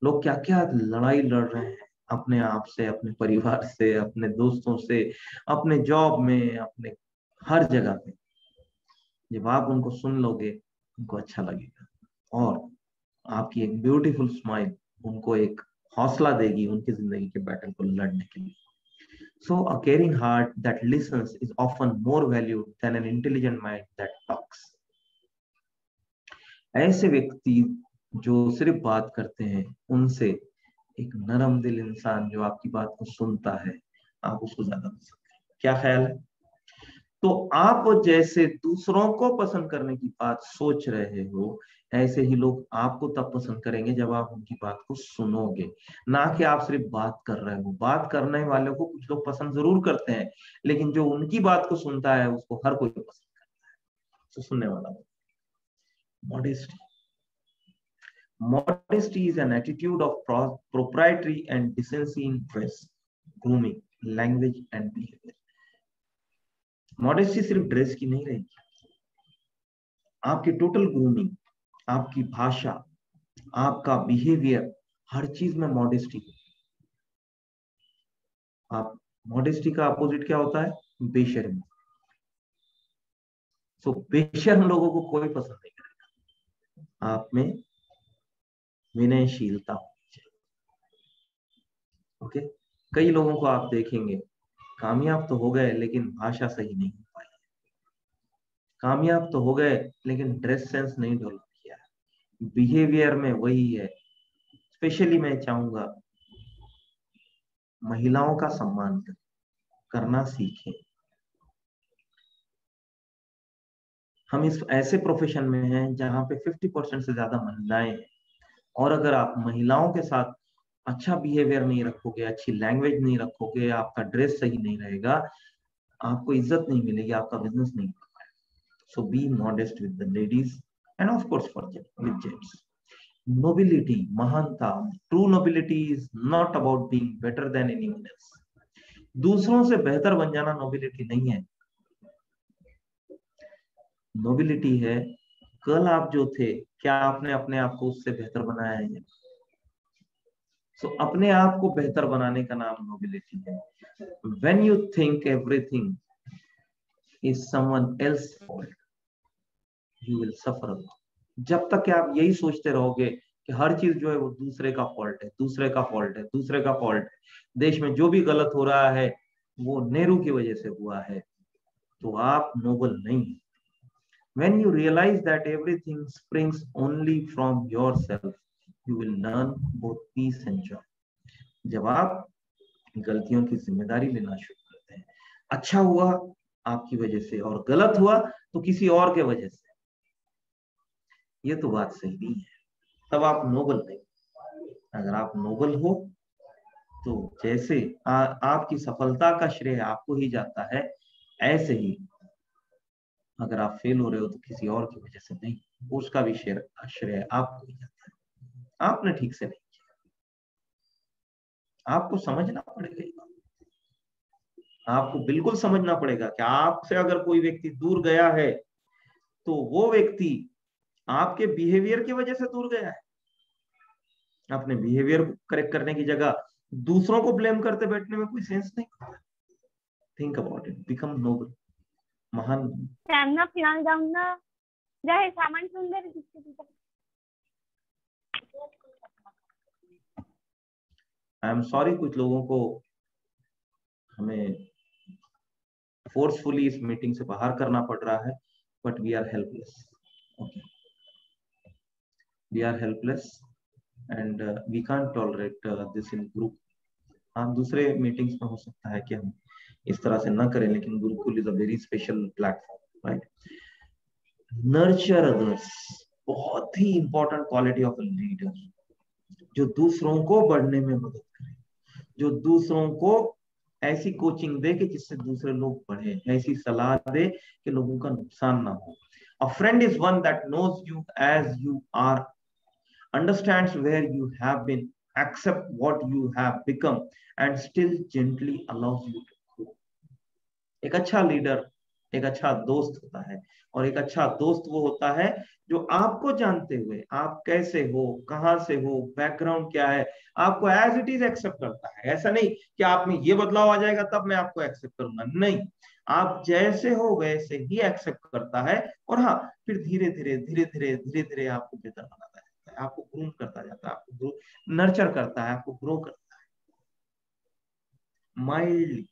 लोग क्या क्या लड़ाई लड़ रहे हैं अपने आप से, अपने परिवार से, अपने दोस्तों से, अपने जॉब में, अपने हर जगह पे। जब आप उनको सुन लोगे, उनको अच्छा लगेगा और आपकी एक ब्यूटीफुल स्माइल उनको एक हौसला देगी उनकी जिंदगी के बैटल को लड़ने के लिए। So a caring heart that listens is often more valued than an intelligent mind that talks. ऐसे व्यक्ति जो सिर्फ बात करते हैं, उनसे एक नरम दिल इंसान जो आपकी बात को सुनता है, आप उसको ज्यादा पसंद करें। क्या ख्याल है? तो आप जैसे दूसरों को पसंद करने की बात सोच रहे हो, ऐसे ही लोग आपको तब पसंद करेंगे जब आप उनकी बात को सुनोगे, ना कि आप सिर्फ बात कर रहे हो। बात करने वालों को कुछ लोग पसंद जरूर करते हैं, लेकिन जो उनकी बात को सुनता है उसको हर कोई पसंद करता है। तो सुनने वाला modesty. Modesty is an attitude of propriety and decency in dress, grooming, language and behavior. Modesty सिर्फ ड्रेस की नहीं रहेगी, आपकी टोटल ग्रूमिंग, आपकी भाषा, आपका बिहेवियर, हर चीज में मॉडेस्टी। आप मॉडेस्टी का अपोजिट क्या होता है? बेशर्मी। सो बेशर्म लोगों को कोई पसंद नहीं करेगा। आप में विनयशीलता होनी चाहिए। ओके, कई लोगों को आप देखेंगे कामयाब तो हो गए लेकिन भाषा सही नहीं हो पाई, कामयाब तो हो गए लेकिन ड्रेस सेंस नहीं डेवलप किया, बिहेवियर में वही है। स्पेशली मैं चाहूंगा महिलाओं का सम्मान करना सीखें। हम इस ऐसे प्रोफेशन में हैं जहां पे 50% से ज्यादा महिलाएं हैं, और अगर आप महिलाओं के साथ अच्छा बिहेवियर नहीं रखोगे, अच्छी लैंग्वेज नहीं रखोगे, आपका ड्रेस सही नहीं रहेगा, आपको इज्जत नहीं मिलेगी, आपका बिजनेस नहीं हो पाएगा। So be modest with the ladies and of course for with gents. Nobility, महानता, true nobility is not about being better than anyone else. दूसरों से बेहतर बन जाना नोबिलिटी नहीं है। नोबिलिटी है कल आप जो थे, क्या आपने अपने आप को उससे बेहतर बनाया है? सो अपने आप को बेहतर बनाने का नाम नोबिलिटी है। When you think everything is someone else's fault, you will suffer a lot. जब तक कि आप यही सोचते रहोगे कि हर चीज जो है वो दूसरे का फॉल्ट है, दूसरे का फॉल्ट है, दूसरे का फॉल्ट है, देश में जो भी गलत हो रहा है वो नेहरू की वजह से हुआ है, तो आप नोबल नहीं। When you realize that everything springs only from yourself, you will learn both peace and joy. जब आप गलतियों की जिम्मेदारी लेना शुरू करते हैं, अच्छा हुआ आपकी वजह से, और गलत हुआ तो किसी और के वजह से। ये तो बात सही नहीं है, तब आप नोबल नहीं। अगर आप नोबल हो तो जैसे आपकी सफलता का श्रेय आपको ही जाता है, ऐसे ही अगर आप फेल हो रहे हो तो किसी और की वजह से नहीं, उसका भी श्रेय आपको ही जाता है। आपने ठीक से नहीं किया, आपको समझना पड़ेगा ये बात। आपको बिल्कुल समझना पड़ेगा कि आपसे अगर कोई व्यक्ति दूर गया है तो वो व्यक्ति आपके बिहेवियर की वजह से दूर गया है। अपने बिहेवियर को करेक्ट करने की जगह दूसरों को ब्लेम करते बैठने में कोई सेंस नहीं होता। Think about it, become noble, महान। त्यांना फिरायला जाऊन ना, जा हे सामान ठेवून दे रे तिथे. आई एम सॉरी, कुछ लोगों को हमें फोर्सफुली इस मीटिंग से बाहर करना पड़ रहा है, but we are helpless. Okay, we are helpless and we can't tolerate this in group. हाँ, दूसरे मीटिंग्स में हो सकता है कि हम इस तरह से ना करें, लेकिन Gurukul is a very special platform, right. Nurture others, बहुत ही important quality of a leader, जो दूसरों को बढ़ने में मदद करे, जो दूसरों को ऐसी कोचिंग दे कि जिससे दूसरे लोग बढ़े, ऐसी सलाह दे कि लोगों का नुकसान ना हो। A friend is one that knows you as you are, understands where you have been, accept what you have become and still gently allows you to grow. एक अच्छा लीडर एक अच्छा दोस्त होता है, और एक अच्छा दोस्त वो होता है जो आपको जानते हुए आप कैसे हो, कहां से हो, बैकग्राउंड क्या है, आपको एज इट इज एक्सेप्ट करता है। ऐसा नहीं कि आप में ये बदलाव आ जाएगा तब मैं आपको एक्सेप्ट करूंगा, नहीं, आप जैसे हो वैसे ही एक्सेप्ट करता है। और हाँ, फिर धीरे धीरे धीरे धीरे धीरे धीरे आपको बेहतर बनाता है, आपको ग्रूम करता जाता है, आपको नर्चर करता है, आपको ग्रो करता है माइल्डली,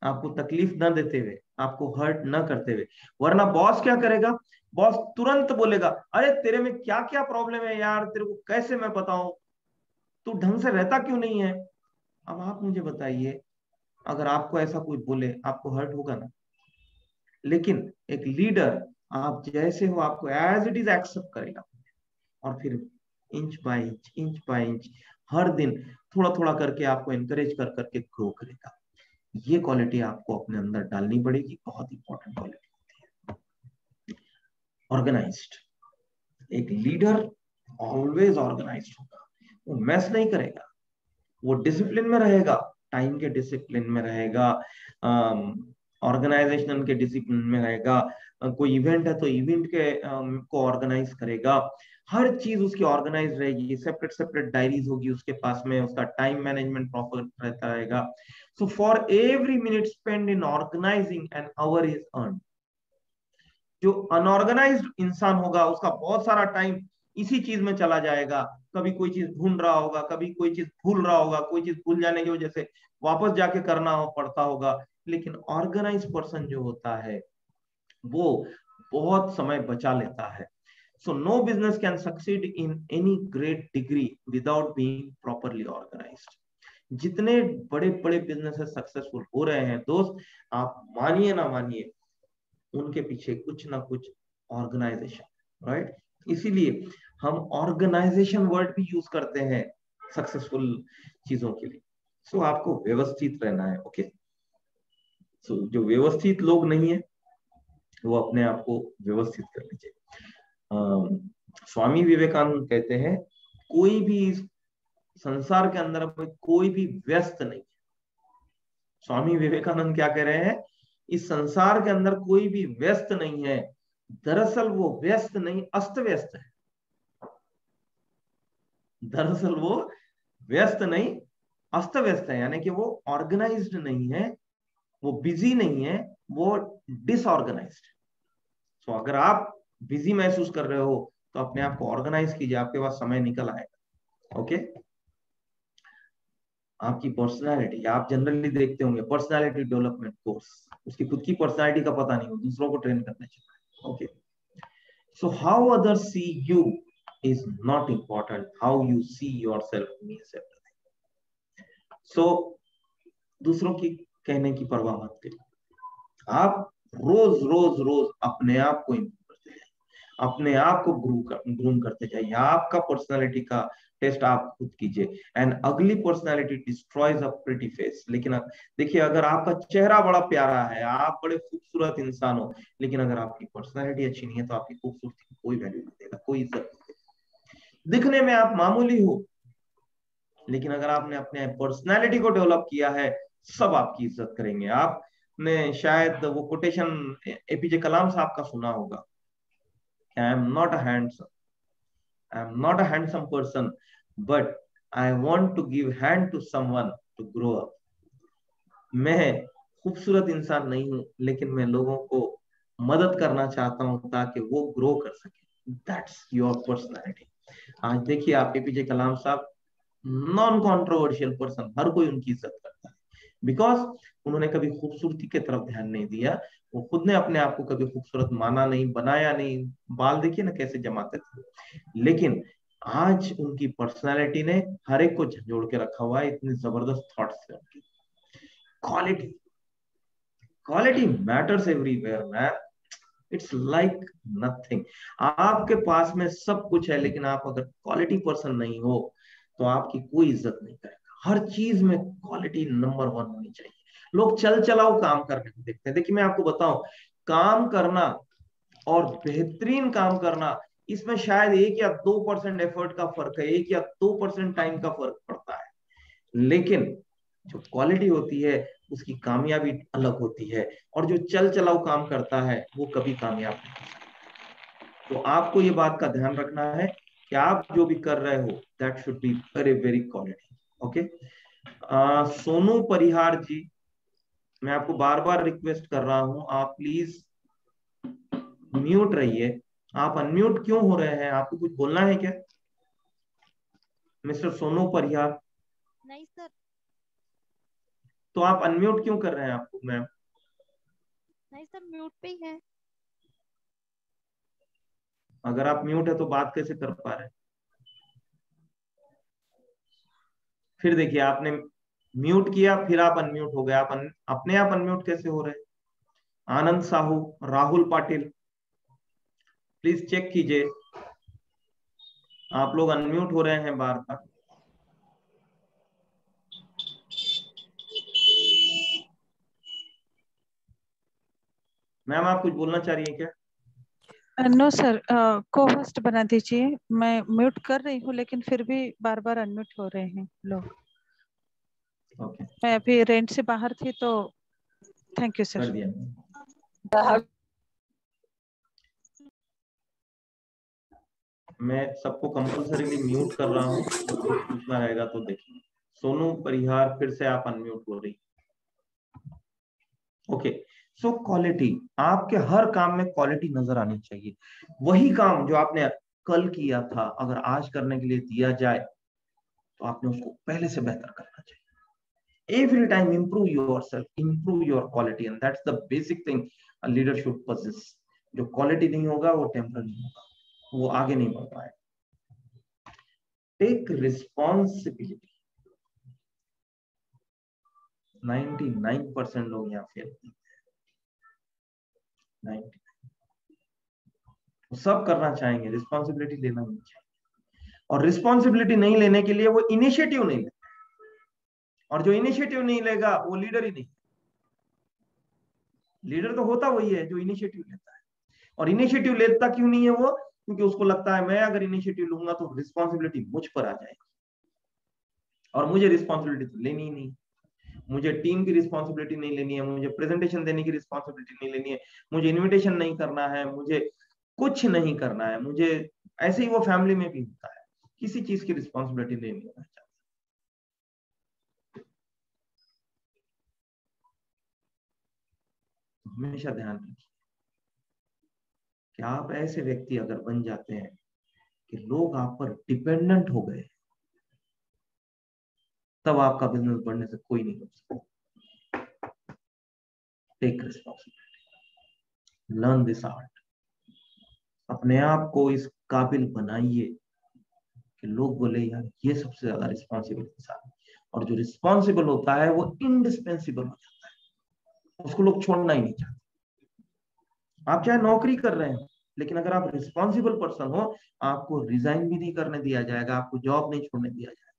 आपको तकलीफ न देते हुए, आपको हर्ट न करते हुए। वरना बॉस क्या करेगा, बॉस तुरंत बोलेगा, अरे तेरे में क्या क्या प्रॉब्लम है यार, तेरे को कैसे मैं बताऊं, तू ढंग से रहता क्यों नहीं है। अब आप मुझे बताइए, अगर आपको ऐसा कोई बोले आपको हर्ट होगा ना। लेकिन एक लीडर आप जैसे हो आपको एज इट इज एक्सेप्ट करेगा, और फिर इंच बाय इंच हर दिन थोड़ा थोड़ा करके आपको एनकरेज कर करके ग्रो करेगा। ये क्वालिटी आपको अपने अंदर डालनी पड़ेगी, बहुत इंपॉर्टेंट क्वालिटी होती है। ऑर्गेनाइज्ड, एक लीडर ऑलवेज ऑर्गेनाइज्ड होगा, वो मैस नहीं करेगा, वो डिसिप्लिन में रहेगा, टाइम के डिसिप्लिन में रहेगा, ऑर्गेनाइजेशन के डिसिप्लिन में रहेगा। कोई इवेंट है तो इवेंट के को ऑर्गेनाइज करेगा, हर चीज उसकी ऑर्गेनाइज रहेगी, सेपरेट सेपरेट डायरीज होगी उसके पास में, उसका टाइम मैनेजमेंट प्रॉपर रहता रहेगा। So for every minute spend in organising an hour is earn. जो अनऑर्गेनाइज्ड इंसान होगा उसका बहुत सारा टाइम इसी चीज में चला जाएगा, कभी कोई चीज ढूंढ रहा होगा, कभी कोई चीज भूल रहा होगा, कोई चीज भूल जाने की वजह से वापस जाके करना पड़ता होगा। लेकिन ऑर्गेनाइज पर्सन जो होता है वो बहुत समय बचा लेता है। So no business can succeed in any great degree without being properly organised. जितने बड़े बड़े बिजनेसेस सक्सेसफुल हो रहे हैं दोस्त, आप मानिए ना मानिए, उनके पीछे कुछ ना कुछ ऑर्गेनाइजेशन, राइट। इसीलिए हम ऑर्गेनाइजेशन वर्ड भी यूज करते हैं सक्सेसफुल चीजों के लिए। सो आपको व्यवस्थित रहना है, ओके। सो जो व्यवस्थित लोग नहीं है वो अपने आप को व्यवस्थित कर लीजिए। स्वामी विवेकानंद कहते हैं, कोई भी संसार के अंदर कोई भी व्यस्त नहीं है। स्वामी विवेकानंद क्या कह रहे हैं, इस संसार के अंदर कोई भी व्यस्त नहीं है। दरअसल वो व्यस्त नहीं, अस्त व्यस्त है। दरअसल वो व्यस्त नहीं, अस्त व्यस्त है, यानी कि वो ऑर्गेनाइज्ड नहीं है, वो बिजी नहीं है, वो डिसऑर्गेनाइज्ड। सो अगर आप बिजी महसूस कर रहे हो तो अपने आप को ऑर्गेनाइज कीजिए, आपके पास समय निकल आएगा, ओके। आपकी पर्सनालिटी, आप जनरली देखते होंगे पर्सनालिटी डेवलपमेंट कोर्स, उसकी खुद की पर्सनालिटी का पता नहीं हो, दूसरों को ट्रेन करना चाहिए, okay. So how others see you is not important, how you see yourself means everything. So दूसरों की कहने की परवाह मत करिए, आप रोज रोज रोज अपने आप को इम्प्रूव करते जाइए, अपने आप को ग्रूम करते जाइए। आपका पर्सनालिटी का टेस्ट आप खुद कीजिए। एंड अगली personality destroys a pretty face. लेकिन देखिए, अगर आपका चेहरा बड़ा प्यारा है, आप बड़े खूबसूरत इंसान हो, लेकिन अगर आपकी पर्सनालिटी अच्छी नहीं है तो आपकी खूबसूरती को कोई वैल्यू नहीं देगा, कोई इज्जत नहीं देगा। दिखने में आप मामूली हो, लेकिन अगर आपने अपने पर्सनालिटी को डेवलप किया है, सब आपकी इज्जत करेंगे। आपने शायद वो कोटेशन एपीजे कलाम साहब का सुना होगा, I am not a handsome person, but I want to give hand to someone to grow up. मैं खूबसूरत इंसान नहीं हूं, लेकिन मैं लोगों को मदद करना चाहता हूं ताकि वो ग्रो कर सके। That's your personality. आज देखिए, आप एपीजे कलाम साहब नॉन कॉन्ट्रोवर्शियल पर्सन, हर कोई उनकी इज्जत करता है, बिकॉज उन्होंने कभी खूबसूरती की तरफ ध्यान नहीं दिया। वो खुद ने अपने आप को कभी खूबसूरत माना नहीं, बनाया नहीं। बाल देखिए ना कैसे जमाते थे, लेकिन आज उनकी पर्सनालिटी ने हर एक को झंझोड़ के रखा हुआ है। इतनी जबरदस्त थॉट्स है उनकी। Quality matters everywhere man. It's like nothing. आपके पास में सब कुछ है, लेकिन आप अगर क्वालिटी पर्सन नहीं हो तो आपकी कोई इज्जत नहीं करेगा। हर चीज में क्वालिटी नंबर 1 होनी चाहिए। लोग चल चलाओ काम करने को देखते हैं। देखिए, मैं आपको बताऊं, काम करना और बेहतरीन काम करना, इसमें शायद 1 या 2% एफर्ट का फर्क है, 1 या 2% टाइम का फर्क पड़ता है। लेकिन जो क्वालिटी होती है उसकी कामयाबी अलग होती है, और जो चल चलाओ काम करता है वो कभी कामयाब नहीं हो सकता। तो आपको ये बात का ध्यान रखना है कि आप जो भी कर रहे हो, that should be very very quality. Okay, Sonu Parihar ji, मैं आपको बार बार रिक्वेस्ट कर रहा हूं, आप प्लीज म्यूट रहिए। आप अनम्यूट क्यों हो रहे हैं? आपको कुछ बोलना है क्या मिस्टर सोनू परिहार? नहीं सर। तो आप अनम्यूट क्यों कर रहे हैं आपको मैम? नहीं सर, म्यूट पे ही है। अगर आप म्यूट है तो बात कैसे कर पा रहे हैं? फिर देखिए, आपने म्यूट किया, फिर आप अनम्यूट हो गए। आप अपने आप अनम्यूट कैसे हो रहे हैं? आनंद साहू, राहुल पाटिल, प्लीज चेक कीजिए, आप लोग अनम्यूट हो रहे हैं बार बार। मैम, आप कुछ बोलना चाह रही हैं क्या? नो सर, को होस्ट बना दीजिए। मैं म्यूट कर रही हूँ, लेकिन फिर भी बार बार अनम्यूट हो रहे हैं लोग। ओके, मैं अभी रेंट से बाहर थी, तो थैंक यू कर सर। दिया। मैं सबको कंपल्सरीली म्यूट कर रहा हूँ, कुछ पूछना रहेगा तो देखिए। सोनू परिहार, फिर से आप अनम्यूट हो रही। ओके, सो क्वालिटी, आपके हर काम में क्वालिटी नजर आनी चाहिए। वही काम जो आपने कल किया था, अगर आज करने के लिए दिया जाए तो आपने उसको पहले से बेहतर करना चाहिए। Every time improve yourself, improve your quality, and that's the basic thing a leader should possess. जो क्वालिटी नहीं होगा वो टेम्पररी होगा, वो आगे नहीं बढ़ पाएगा। Take responsibility. 99% लोग यहाँ फेल होते हैं। 99 सब करना चाहेंगे, रिस्पॉन्सिबिलिटी लेना नहीं चाहिए। और रिस्पॉन्सिबिलिटी नहीं लेने के लिए वो इनिशिएटिव नहीं लेता, और जो इनिशिएटिव नहीं लेगा वो लीडर ही नहीं। लीडर तो होता वही है जो इनिशिएटिव लेता है। और इनिशिएटिव लेता क्यों नहीं है वो? क्योंकि उसको लगता है मैं अगर इनिशिएटिव लूंगा तो रिस्पॉन्सिबिलिटी मुझ पर आ जाएगी, और मुझे रिस्पॉन्सिबिलिटी तो लेनी ही नहीं। मुझे टीम की रिस्पॉन्सिबिलिटी नहीं लेनी है, मुझे प्रेजेंटेशन देने की रिस्पॉन्सिबिलिटी नहीं लेनी है, मुझे इनविटेशन नहीं करना है, मुझे कुछ नहीं करना है। मुझे ऐसे ही वो फैमिली में भी होता है, किसी चीज की रिस्पॉन्सिबिलिटी नहीं लेना चाहता। हमेशा ध्यान रखिए कि आप ऐसे व्यक्ति अगर बन जाते हैं कि लोग आप पर डिपेंडेंट हो गए, तब आपका बिजनेस बढ़ने से कोई नहीं रोक सकता। Take responsibility, learn this art. अपने आप को इस काबिल बनाइए कि लोग बोले यार ये सबसे ज्यादा रिस्पॉन्सिबल इंसान है। और जो रिस्पॉन्सिबल होता है वो इंडिस्पेंसिबल हो जाता है, उसको लोग छोड़ना ही नहीं चाहते। आप चाहे नौकरी कर रहे हो, लेकिन अगर आप रिस्पॉन्सिबल पर्सन हो, आपको रिजाइन भी नहीं करने दिया जाएगा, आपको जॉब नहीं छोड़ने दिया जाएगा,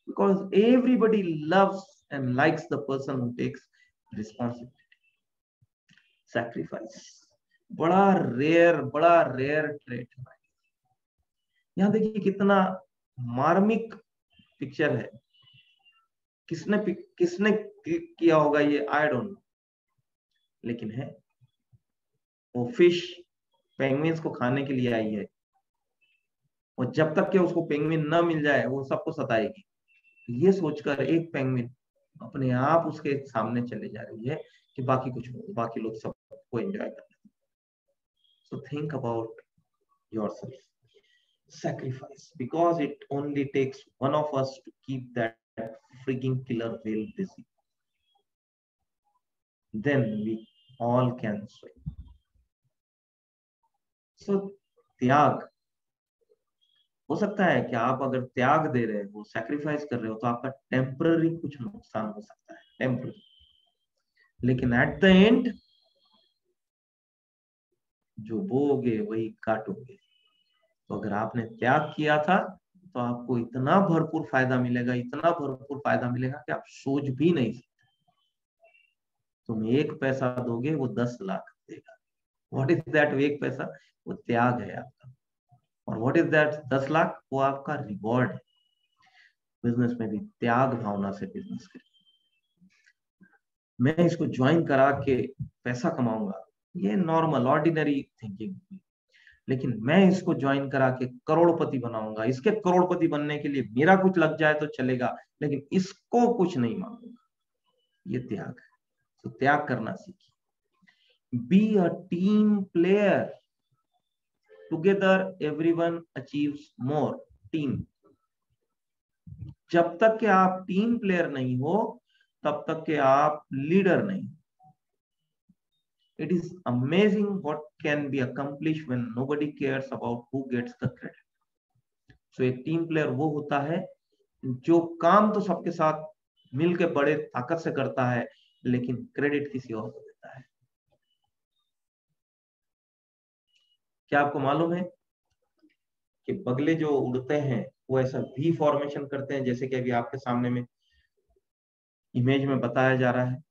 because everybody loves and likes the person who takes responsibility. Sacrifice बड़ा रेयर ट्रेट है। यहां देखिए कितना मार्मिक पिक्चर है। किसने किया होगा ये आई डोंट नो, लेकिन है। वो फिश पेंगुइन्स को खाने के लिए आई है, और जब तक कि उसको पेंगुइन न मिल जाए वो सबको सताएगी। ये सोचकर एक पेंगुइन अपने आप उसके सामने चले जा रही है कि बाकी लोग सबको एंजॉय कर रहे हैं। So think about yourself. Sacrifice, because it only takes one of us to keep that freaking killer whale busy. Then we all can swim. So त्याग हो सकता है कि आप अगर त्याग दे रहे हो, सैक्रिफाइस कर रहे हो, तो आपका टेम्पररी कुछ नुकसान हो सकता है, टेम्पररी, लेकिन एट द एंड जो बोओगे वही काटोगे। तो अगर आपने त्याग किया था तो आपको इतना भरपूर फायदा मिलेगा, इतना भरपूर फायदा मिलेगा कि आप सोच भी नहीं सकते। तुम 1 पैसा दोगे, वो 10 लाख देगा। व्हाट इज दैट 1 पैसा? वो त्याग है आपका। और व्हाट इज दैट 10 लाख? वो आपका रिवॉर्ड है। बिजनेस में भी त्याग भावना से बिजनेस करें। मैं इसको ज्वाइन करा के पैसा कमाऊंगा, ये नॉर्मल ऑर्डिनरी थिंकिंग, लेकिन मैं इसको ज्वाइन करा के करोड़पति बनाऊंगा, इसके करोड़पति बनने के लिए मेरा कुछ लग जाए तो चलेगा, लेकिन इसको कुछ नहीं मांगूंगा, ये त्याग है। तो त्याग करना सीखिए। Be a team player, together everyone achieves more. Team, जब तक कि आप टीम प्लेयर नहीं हो तब तक के आप लीडर नहीं। It is amazing what can be accomplished when nobody cares about who gets the credit. So एक टीम प्लेयर वो होता है जो काम तो सबके साथ मिलके बड़े ताकत से करता है, लेकिन क्रेडिट किसी और को देता है। क्या आपको मालूम है कि बगले जो उड़ते हैं वो ऐसा वी फॉर्मेशन करते हैं, जैसे कि अभी आपके सामने में इमेज में बताया जा रहा है।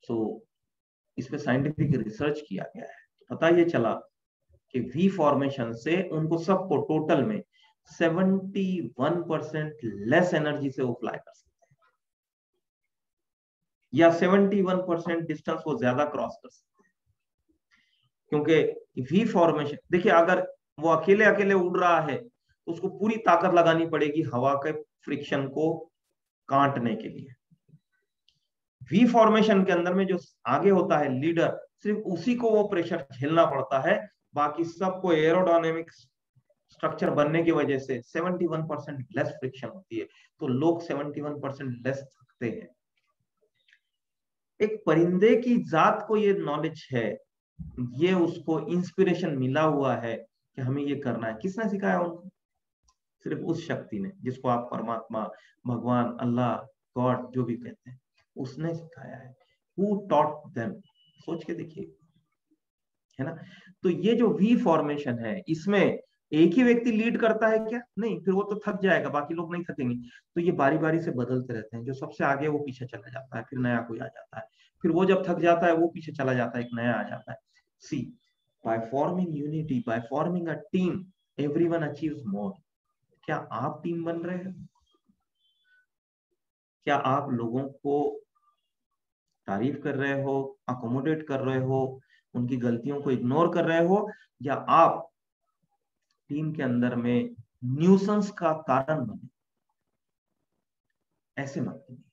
सो इस पे साइंटिफिक रिसर्च किया गया है, पता ये चला कि वी फॉर्मेशन से उनको सबको टोटल में 71% लेस एनर्जी से वो फ्लाई कर सकते हैं, या 71% डिस्टेंस वो ज्यादा क्रॉस कर सकते हैं। क्योंकि वी फॉर्मेशन देखिए, अगर वो अकेले अकेले उड़ रहा है तो उसको पूरी ताकत लगानी पड़ेगी हवा के फ्रिक्शन को काटने के लिए। वी फॉर्मेशन के अंदर में जो आगे होता है लीडर, सिर्फ उसी को वो प्रेशर झेलना पड़ता है, बाकी सबको एरोडायनेमिक स्ट्रक्चर बनने की वजह से 71% लेस फ्रिक्शन होती है, तो लोग 71% लेस थकते हैं। एक परिंदे की जात को ये नॉलेज है, ये उसको इंस्पिरेशन मिला हुआ है कि हमें ये करना है। किसने सिखाया उनको? सिर्फ उस शक्ति ने, जिसको आप परमात्मा, भगवान, अल्लाह, गॉड जो भी कहते हैं, उसने सिखाया है। Who taught them? सोच के देखिए, है ना। तो ये जो वी फॉर्मेशन है, इसमें एक ही व्यक्ति लीड करता है क्या? नहीं, फिर वो तो थक जाएगा, बाकी लोग नहीं थकेंगे। तो ये बारी बारी से बदलते रहते हैं, जो सबसे आगे वो पीछे चला जाता है, फिर नया कोई आ जाता है, फिर वो जब थक जाता है वो पीछे चला जाता है, एक नया आ जाता है। See, by forming unity, by forming a team, everyone achieves more. क्या आप टीम बन रहे हैं? क्या आप लोगों को तारीफ कर रहे हो, अकोमोडेट कर रहे हो, उनकी गलतियों को इग्नोर कर रहे हो, या आप टीम के अंदर में न्यूसेंस का कारण बने? ऐसे मत बनिए।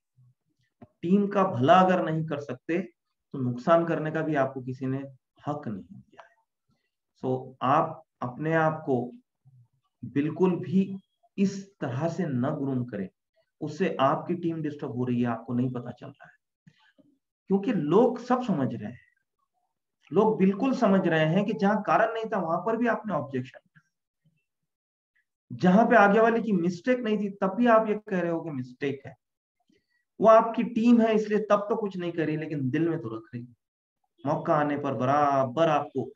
टीम का भला अगर नहीं कर सकते तो नुकसान करने का भी आपको किसी ने हक नहीं दिया है। सो आप अपने आप को बिल्कुल भी इस तरह से न ग्रूम करें, उससे आपकी टीम डिस्टर्ब हो रही है, आपको नहीं पता चल रहा है। क्योंकि लोग सब समझ रहे हैं, लोग बिल्कुल समझ रहे हैं कि जहां कारण नहीं था वहां पर भी आपने ऑब्जेक्शन, जहां पे आगे वाले की मिस्टेक नहीं थी तब भी आप ये कह रहे हो कि मिस्टेक है। वो आपकी टीम है इसलिए तब तो कुछ नहीं करी, लेकिन दिल में तो रख रही। मौका आने पर बराबर आपको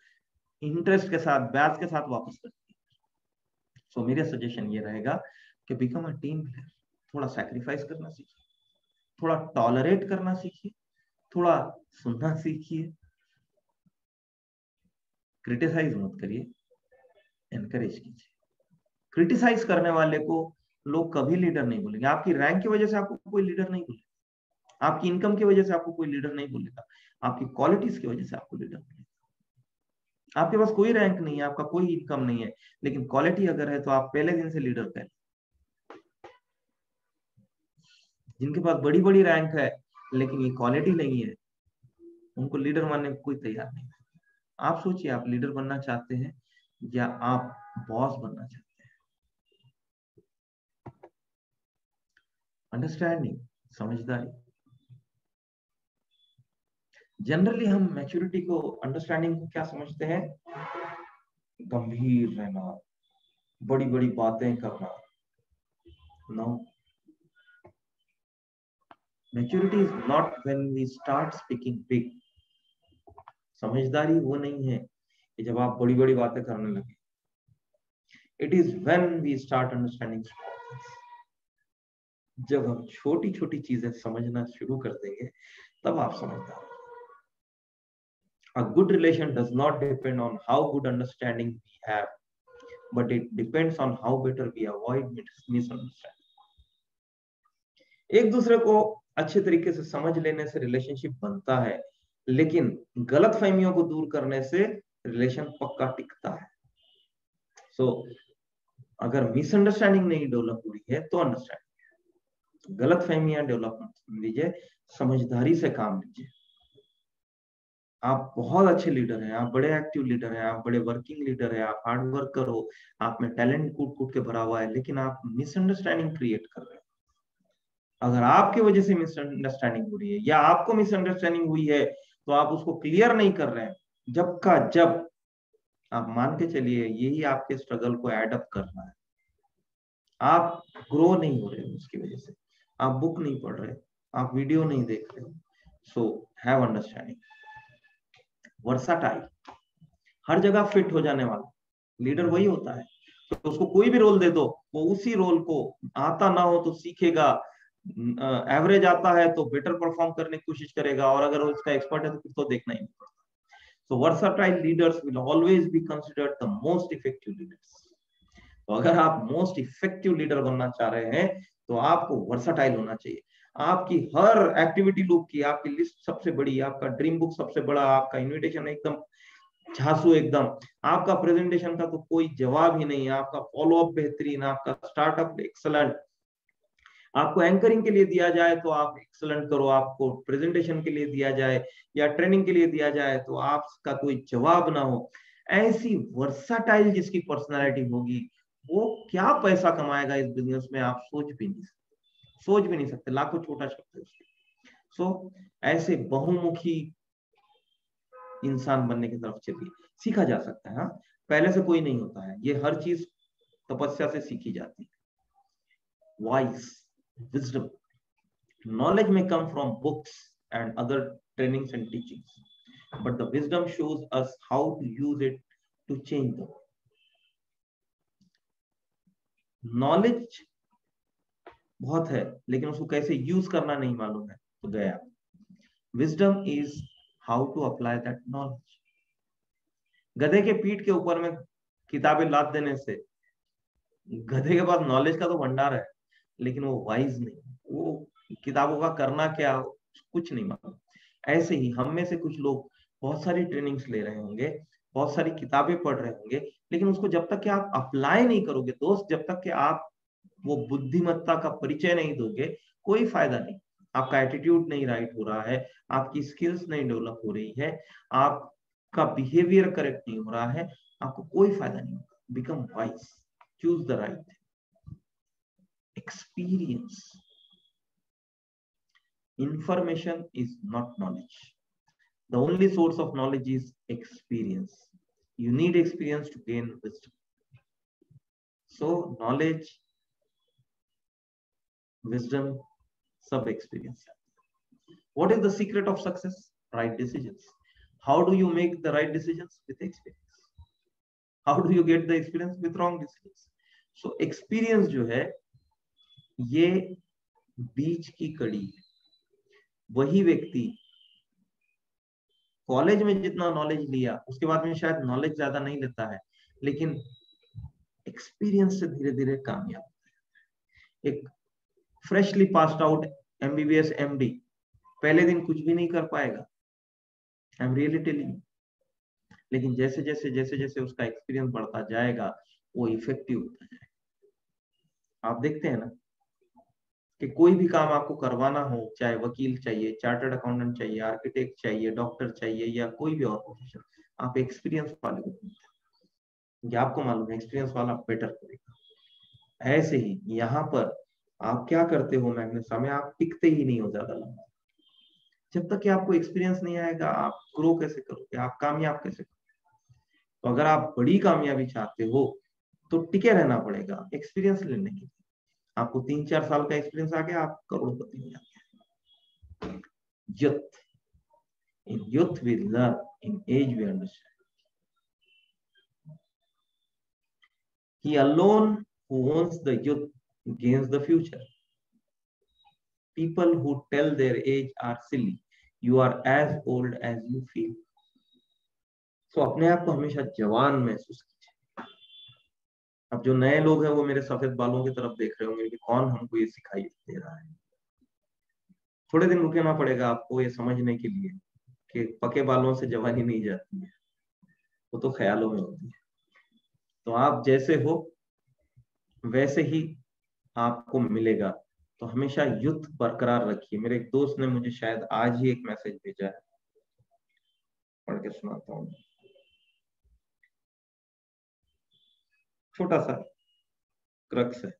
इंटरेस्ट के साथ, ब्याज के साथ वापस करती है। सो मेरा सजेशन ये रहेगा कि बिकम अ टीम प्लेयर। थोड़ा सैक्रिफाइस करना सीखिए, थोड़ा टॉलरेट करना सीखिए, थोड़ा सुनना सीखिए, क्रिटिसाइज मत करिए, एनकरेज कीजिए। क्रिटिसाइज करने वाले को लोग कभी लीडर नहीं बोलेंगे। आपकी रैंक की वजह से आपको कोई लीडर नहीं बोलेगा, आपकी इनकम की वजह से आपको कोई लीडर नहीं बोलेगा, आपकी क्वालिटीज की वजह से आपको लीडर बोलेगा। आपके पास कोई रैंक नहीं है, आपका कोई इनकम नहीं है, लेकिन क्वालिटी अगर है तो आप पहले दिन से लीडर कहें। जिनके पास बड़ी बड़ी रैंक है लेकिन ये क्वालिटी नहीं है, उनको लीडर मानने को कोई तैयार नहीं है। आप सोचिए, आप लीडर बनना चाहते हैं या आप बॉस बनना चाहते हैं? अंडरस्टैंडिंग, समझदारी। जनरली हम मैच्योरिटी को, अंडरस्टैंडिंग को क्या समझते हैं? गंभीर रहना, बड़ी बड़ी बातें करना। No, maturity is not when we start speaking big. समझदारी वो नहीं है कि जब आप बड़ी बड़ी बातें करने लगे। It is when we start understanding small things. जब हम छोटी छोटी चीजें समझना शुरू कर देंगे तब आप समझदार। A good relation does not depend on how good understanding we have, but it depends on how better we avoid misunderstanding. एक दूसरे को अच्छे तरीके से समझ लेने से रिलेशनशिप बनता है, लेकिन गलतफहमियों को दूर करने से रिलेशन पक्का टिकता है। सो अगर मिसअंडरस्टैंडिंग नहीं डेवलप हुई है तो अंडरस्टैंडिंग, गलतफहमियां डेवलप मत लीजिए, समझदारी से काम लीजिए। आप बहुत अच्छे लीडर हैं, आप बड़े एक्टिव लीडर हैं, आप बड़े वर्किंग लीडर हैं, आप हार्ड वर्कर हो, आप में टैलेंट कूट कूट के भरा हुआ है, लेकिन आप मिसअंडरस्टैंडिंग क्रिएट कर रहे हो। अगर आपकी वजह से मिसअंडरस्टैंडिंग हो रही है या आपको मिसअंडरस्टैंडिंग हुई है तो आप उसको क्लियर नहीं कर रहे हैं, जब का जब आप मान के चलिए यही आपके स्ट्रगल को एडअप करना है। आप ग्रो नहीं हो रहे उसकी वजह से, आप बुक नहीं पढ़ रहे, आप वीडियो नहीं देख रहे। So have understanding. वर्साटाइल, हर जगह फिट हो जाने वाला लीडर वही होता है तो उसको कोई भी रोल दे दो वो उसी रोल को, आता ना हो तो सीखेगा, एवरेज आता है तो बेटर परफॉर्म करने की कोशिश करेगा, और अगर उसका एक्सपर्ट है तो फिर तो देखना ही नहीं पड़ता। So versatile leaders will always be considered the most effective leaders. तो अगर आप मोस्ट इफेक्टिव लीडर बनना चाह रहे हैं तो आपको वर्साटाइल होना चाहिए। आपकी हर एक्टिविटी लूप की आपकी लिस्ट सबसे बड़ी, आपका ड्रीम बुक सबसे बड़ा, आपका इनविटेशन एकदम झांसू, एकदम आपका प्रेजेंटेशन का तो कोई जवाब ही नहीं, आपका फॉलोअप बेहतरीन, आपका स्टार्टअप एक्सलेंट। आपको एंकरिंग के लिए दिया जाए तो आप एक्सलेंट करो, आपको प्रेजेंटेशन के लिए दिया जाए या ट्रेनिंग के लिए दिया जाए तो आपका कोई जवाब ना हो। ऐसी वर्साटाइल जिसकी पर्सनालिटी होगी वो क्या पैसा कमाएगा इस बिजनेस में, आप सोच भी नहीं सकते। लाखों छोटा शब्द है उसके। सो ऐसे बहुमुखी इंसान बनने की तरफ चलिए। सीखा जा सकता है, हाँ, पहले से कोई नहीं होता है, ये हर चीज तपस्या से सीखी जाती है। Wise, wisdom, knowledge may come from books and other trainings and teachings, but the wisdom shows us how to use it to change the world. Knowledge बहुत है लेकिन उसको कैसे यूज करना नहीं मालूम है तो गया। Wisdom is how to apply that knowledge. गधे के पीठ के ऊपर में किताबें लाद देने से, गधे के पास नॉलेज का तो भंडार है लेकिन वो वाइज नहीं, वो किताबों का करना क्या कुछ नहीं मालूम। ऐसे ही हम में से कुछ लोग बहुत सारी ट्रेनिंग्स ले रहे होंगे, बहुत सारी किताबें पढ़ रहे होंगे, लेकिन उसको जब तक कि आप अप्लाई नहीं करोगे दोस्त, जब तक कि आप वो बुद्धिमत्ता का परिचय नहीं दोगे, कोई फायदा नहीं। आपका एटीट्यूड नहीं राइट हो रहा है, आपकी स्किल्स नहीं डेवलप हो रही है, आपका बिहेवियर करेक्ट नहीं हो रहा है, आपको कोई फायदा नहीं होगा। Become wise, choose the right thing. Experience, information is not knowledge. The only source of knowledge is experience. You need experience to gain wisdom. So knowledge, wisdom, sub experience. What is the secret of success? Right decisions. How do you make the right decisions? With experience. How do you get the experience? With wrong decisions. So experience जो है ये बीच की कड़ी है। वही व्यक्ति college में जितना नॉलेज लिया उसके बाद में शायद नॉलेज ज्यादा नहीं लेता है, लेकिन एक्सपीरियंस से धीरे धीरे कामयाब होता है। एक freshly passed out MBBS MD पहले दिन कुछ भी नहीं कर पाएगा, आई एम रियली टेलिंग, लेकिन जैसे जैसे जैसे जैसे उसका एक्सपीरियंस बढ़ता जाएगा वो इफेक्टिव होता जाएगा। आप देखते हैं ना कि कोई भी काम आपको करवाना हो, चाहे वकील चाहिए, चार्टर्ड अकाउंटेंट चाहिए, आर्किटेक्ट चाहिए, डॉक्टर चाहिए या कोई भी और प्रोफेशन, आप एक्सपीरियंस वाले को ढूंढते हैं, आपको मालूम है एक्सपीरियंस वाला बेटर करेगा। ऐसे ही यहाँ पर आप क्या करते हो मैग्नेसा में, आप टिकते ही नहीं हो ज्यादा लंबा। जब तक कि आपको एक्सपीरियंस नहीं आएगा आप ग्रो कैसे करोगे, आप कामयाब कैसे करोगे? तो अगर आप बड़ी कामयाबी चाहते हो तो टिके रहना पड़ेगा एक्सपीरियंस लेने के लिए। आपको 3-4 साल का एक्सपीरियंस आ गया, आप करोड़पति हो जाते। youth in youth we learn, in age we understand. He alone who owns the youth gains the future. People who tell their age are silly. You are as old as you feel. So अपने आप को हमेशा जवान महसूस कीजिए। अब जो नए लोग हैं वो मेरे सफेद बालों की तरफ देख रहे होंगे कि कौन हमको ये सिखाई दे रहा है। थोड़े दिन रुकना पड़ेगा आपको ये समझने के लिए कि पके बालों से जवानी नहीं जाती है, वो तो ख्यालों में होती है। तो आप जैसे हो वैसे ही आपको मिलेगा, तो हमेशा युद्ध बरकरार रखिए। मेरे एक दोस्त ने मुझे शायद आज ही एक मैसेज भेजा है, पढ़ के सुनाता हूँ। छोटा सा क्रक्स है।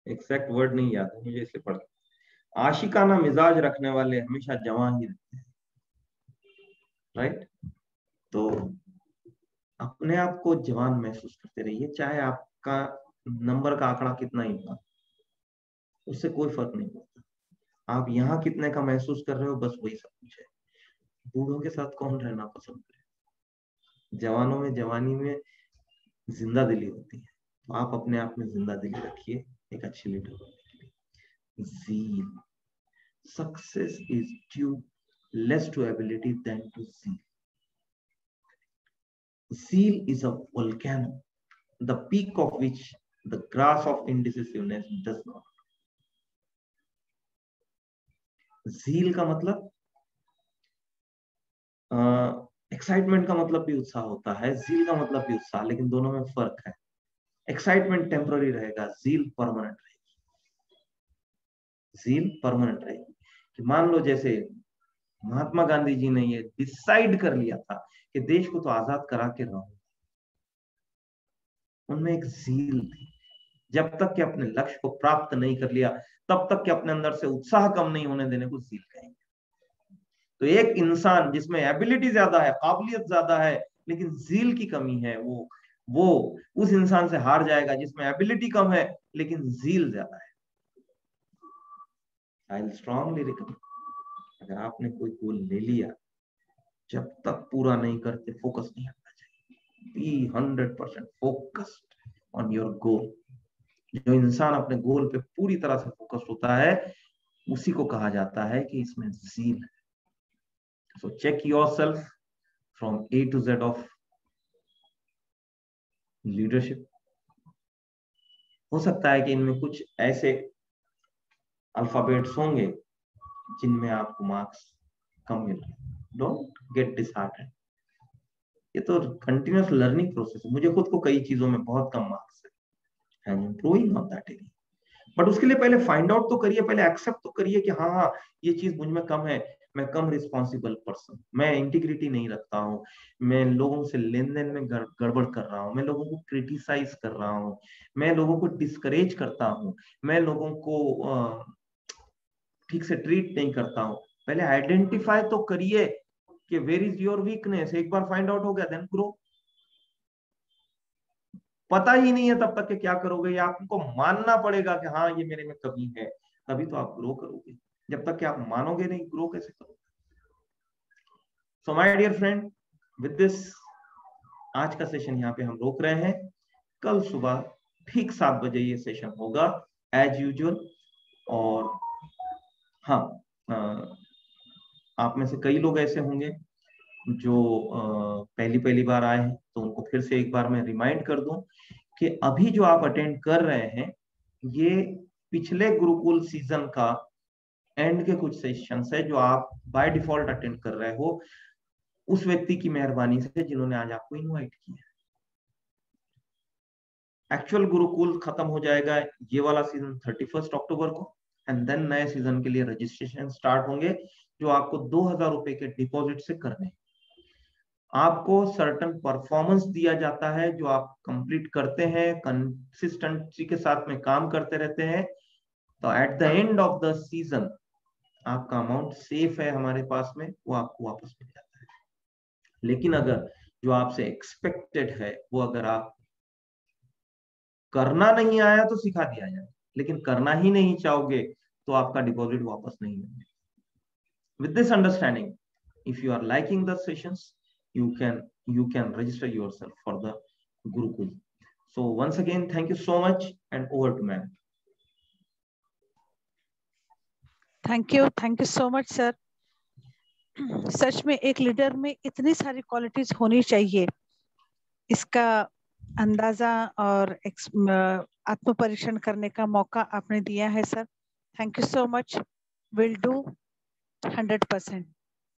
एग्जैक्ट वर्ड नहीं याद है मुझे, इसलिए पढ़। आशिकाना मिजाज रखने वाले हमेशा जवान ही रहते हैं, राइट? तो अपने आप को जवान महसूस करते रहिए, चाहे आपका नंबर का आंकड़ा कितना ही होगा, उससे कोई फर्क नहीं पड़ता। आप यहाँ कितने का महसूस कर रहे हो, बस वही सब कुछ है। बूढ़ों के साथ कौन रहना पसंद करे? जवानों में, जवानी में जिंदा दिली होती है। तो आप अपने आप में जिंदा दिली रखिए एक अच्छी लीडर बनने के लिए। Zeal, success is due less to ability than to zeal. Zeal is a volcano, the peak of which the grass of indecisiveness does not. Zeal का मतलब एक्साइटमेंट का मतलब भी उत्साह होता है, zeal का मतलब भी उत्साह, लेकिन दोनों में फर्क है। एक्साइटमेंट टेम्पररी रहेगा, zeal परमानेंट रहेगी। zeal परमानेंट रहेगी। कि मान लो जैसे महात्मा गांधी जी ने ये डिसाइड कर लिया था कि देश को तो आजाद करा के रहूंगा, उनमें एक ज़ील थी। जब तक कि अपने लक्ष्य को प्राप्त नहीं कर लिया तब तक कि अपने अंदर से उत्साह कम नहीं होने देने को ज़ील कहेंगे। तो एक इंसान जिसमें एबिलिटी ज्यादा है, काबिलियत ज्यादा है, लेकिन ज़ील की कमी है, वो उस इंसान से हार जाएगा जिसमें एबिलिटी कम है लेकिन ज़ील ज्यादा है। आई विल स्ट्रांगली रिकमेंड, अगर आपने कोई गोल ले लिया, जब तक पूरा नहीं करते फोकस नहीं हटना चाहिए। Be 100% focused on your goal. जो इंसान अपने गोल पे पूरी तरह से फोकस्ड होता है उसी को कहा जाता है कि इसमें ज़ील है। So check yourself from A to Z of leadership. हो सकता है कि इनमें कुछ ऐसे अल्फाबेट्स होंगे जिनमें आपको मार्क्स कम मिल रहे हैं। डोंट गेट डिसहार्टेंड, ये तो कंटिन्यूअस लर्निंग प्रोसेस है। मुझे खुद को कई चीजों में बहुत कम मार्क्स है, I am improving on that area. But उसके लिए पहले फाइंड आउट तो करिए, पहले एक्सेप्ट तो करिए कि हाँ ये चीज मुझ में कम है, मैं कम रिस्पॉन्सिबल पर्सन, मैं इंटीग्रिटी नहीं रखता हूँ, मैं लोगों से लेन देन में गड़बड़ कर रहा हूँ, मैं लोगों को क्रिटिसाइज कर रहा हूँ, मैं लोगों को डिस्करेज करता हूँ, मैं लोगों को ठीक से ट्रीट नहीं करता हूँ। पहले आइडेंटिफाई तो करिए कि वेयर इज योर वीकनेस। एक बार फाइंड आउट हो गया देन ग्रो। पता ही नहीं है तब तक कि क्या करोगे, या आपको मानना पड़ेगा कि हाँ ये मेरे में कमी है, तभी तो आप ग्रो करोगे। जब तक कि आप मानोगे नहीं, ग्रो कैसे करोगे? So my dear friend, with this आज का सेशन यहाँ पे हम रोक रहे हैं। कल सुबह ठीक 7 बजे ये सेशन होगा एज यूजुअल। और हाँ, आप में से कई लोग ऐसे होंगे जो पहली बार आए हैं, तो उनको फिर से एक बार मैं रिमाइंड कर दूं कि अभी जो आप अटेंड कर रहे हैं ये पिछले गुरुकुल सीजन का एंड के कुछ सेशंस है जो आप बाय डिफॉल्ट अटेंड कर रहे हो उस व्यक्ति की मेहरबानी से जिन्होंने आज आपको इनवाइट किया। एक्चुअल गुरुकुल खत्म हो जाएगा ये वाला सीजन 31 अक्टूबर को, एंड देन नए सीजन के लिए रजिस्ट्रेशन स्टार्ट होंगे जो आपको 2000 रुपए के डिपॉजिट से करने। आपको सर्टन परफॉर्मेंस दिया जाता है जो आप कंप्लीट करते हैं, कंसिस्टेंसी के साथ में काम करते रहते हैं, तो at the end of the season आपका अमाउंट सेफ है हमारे पास में, वो आपको वापस मिल जाता है। लेकिन अगर जो आपसे एक्सपेक्टेड है वो अगर आप करना नहीं आया तो सिखा दिया जाए, लेकिन करना ही नहीं चाहोगे तो आपका डिपॉजिट वापस नहीं मिलेगा। With this understanding, if you are liking the sessions, you can register yourself for the Gurukul. So once again, thank you so much, and over to ma'am. Thank you so much sir. सच में एक leader में इतनी सारी qualities होनी चाहिए, इसका अंदाजा और आत्म परीक्षण करने का मौका आपने दिया है sir. Thank you so much. Will do 100%।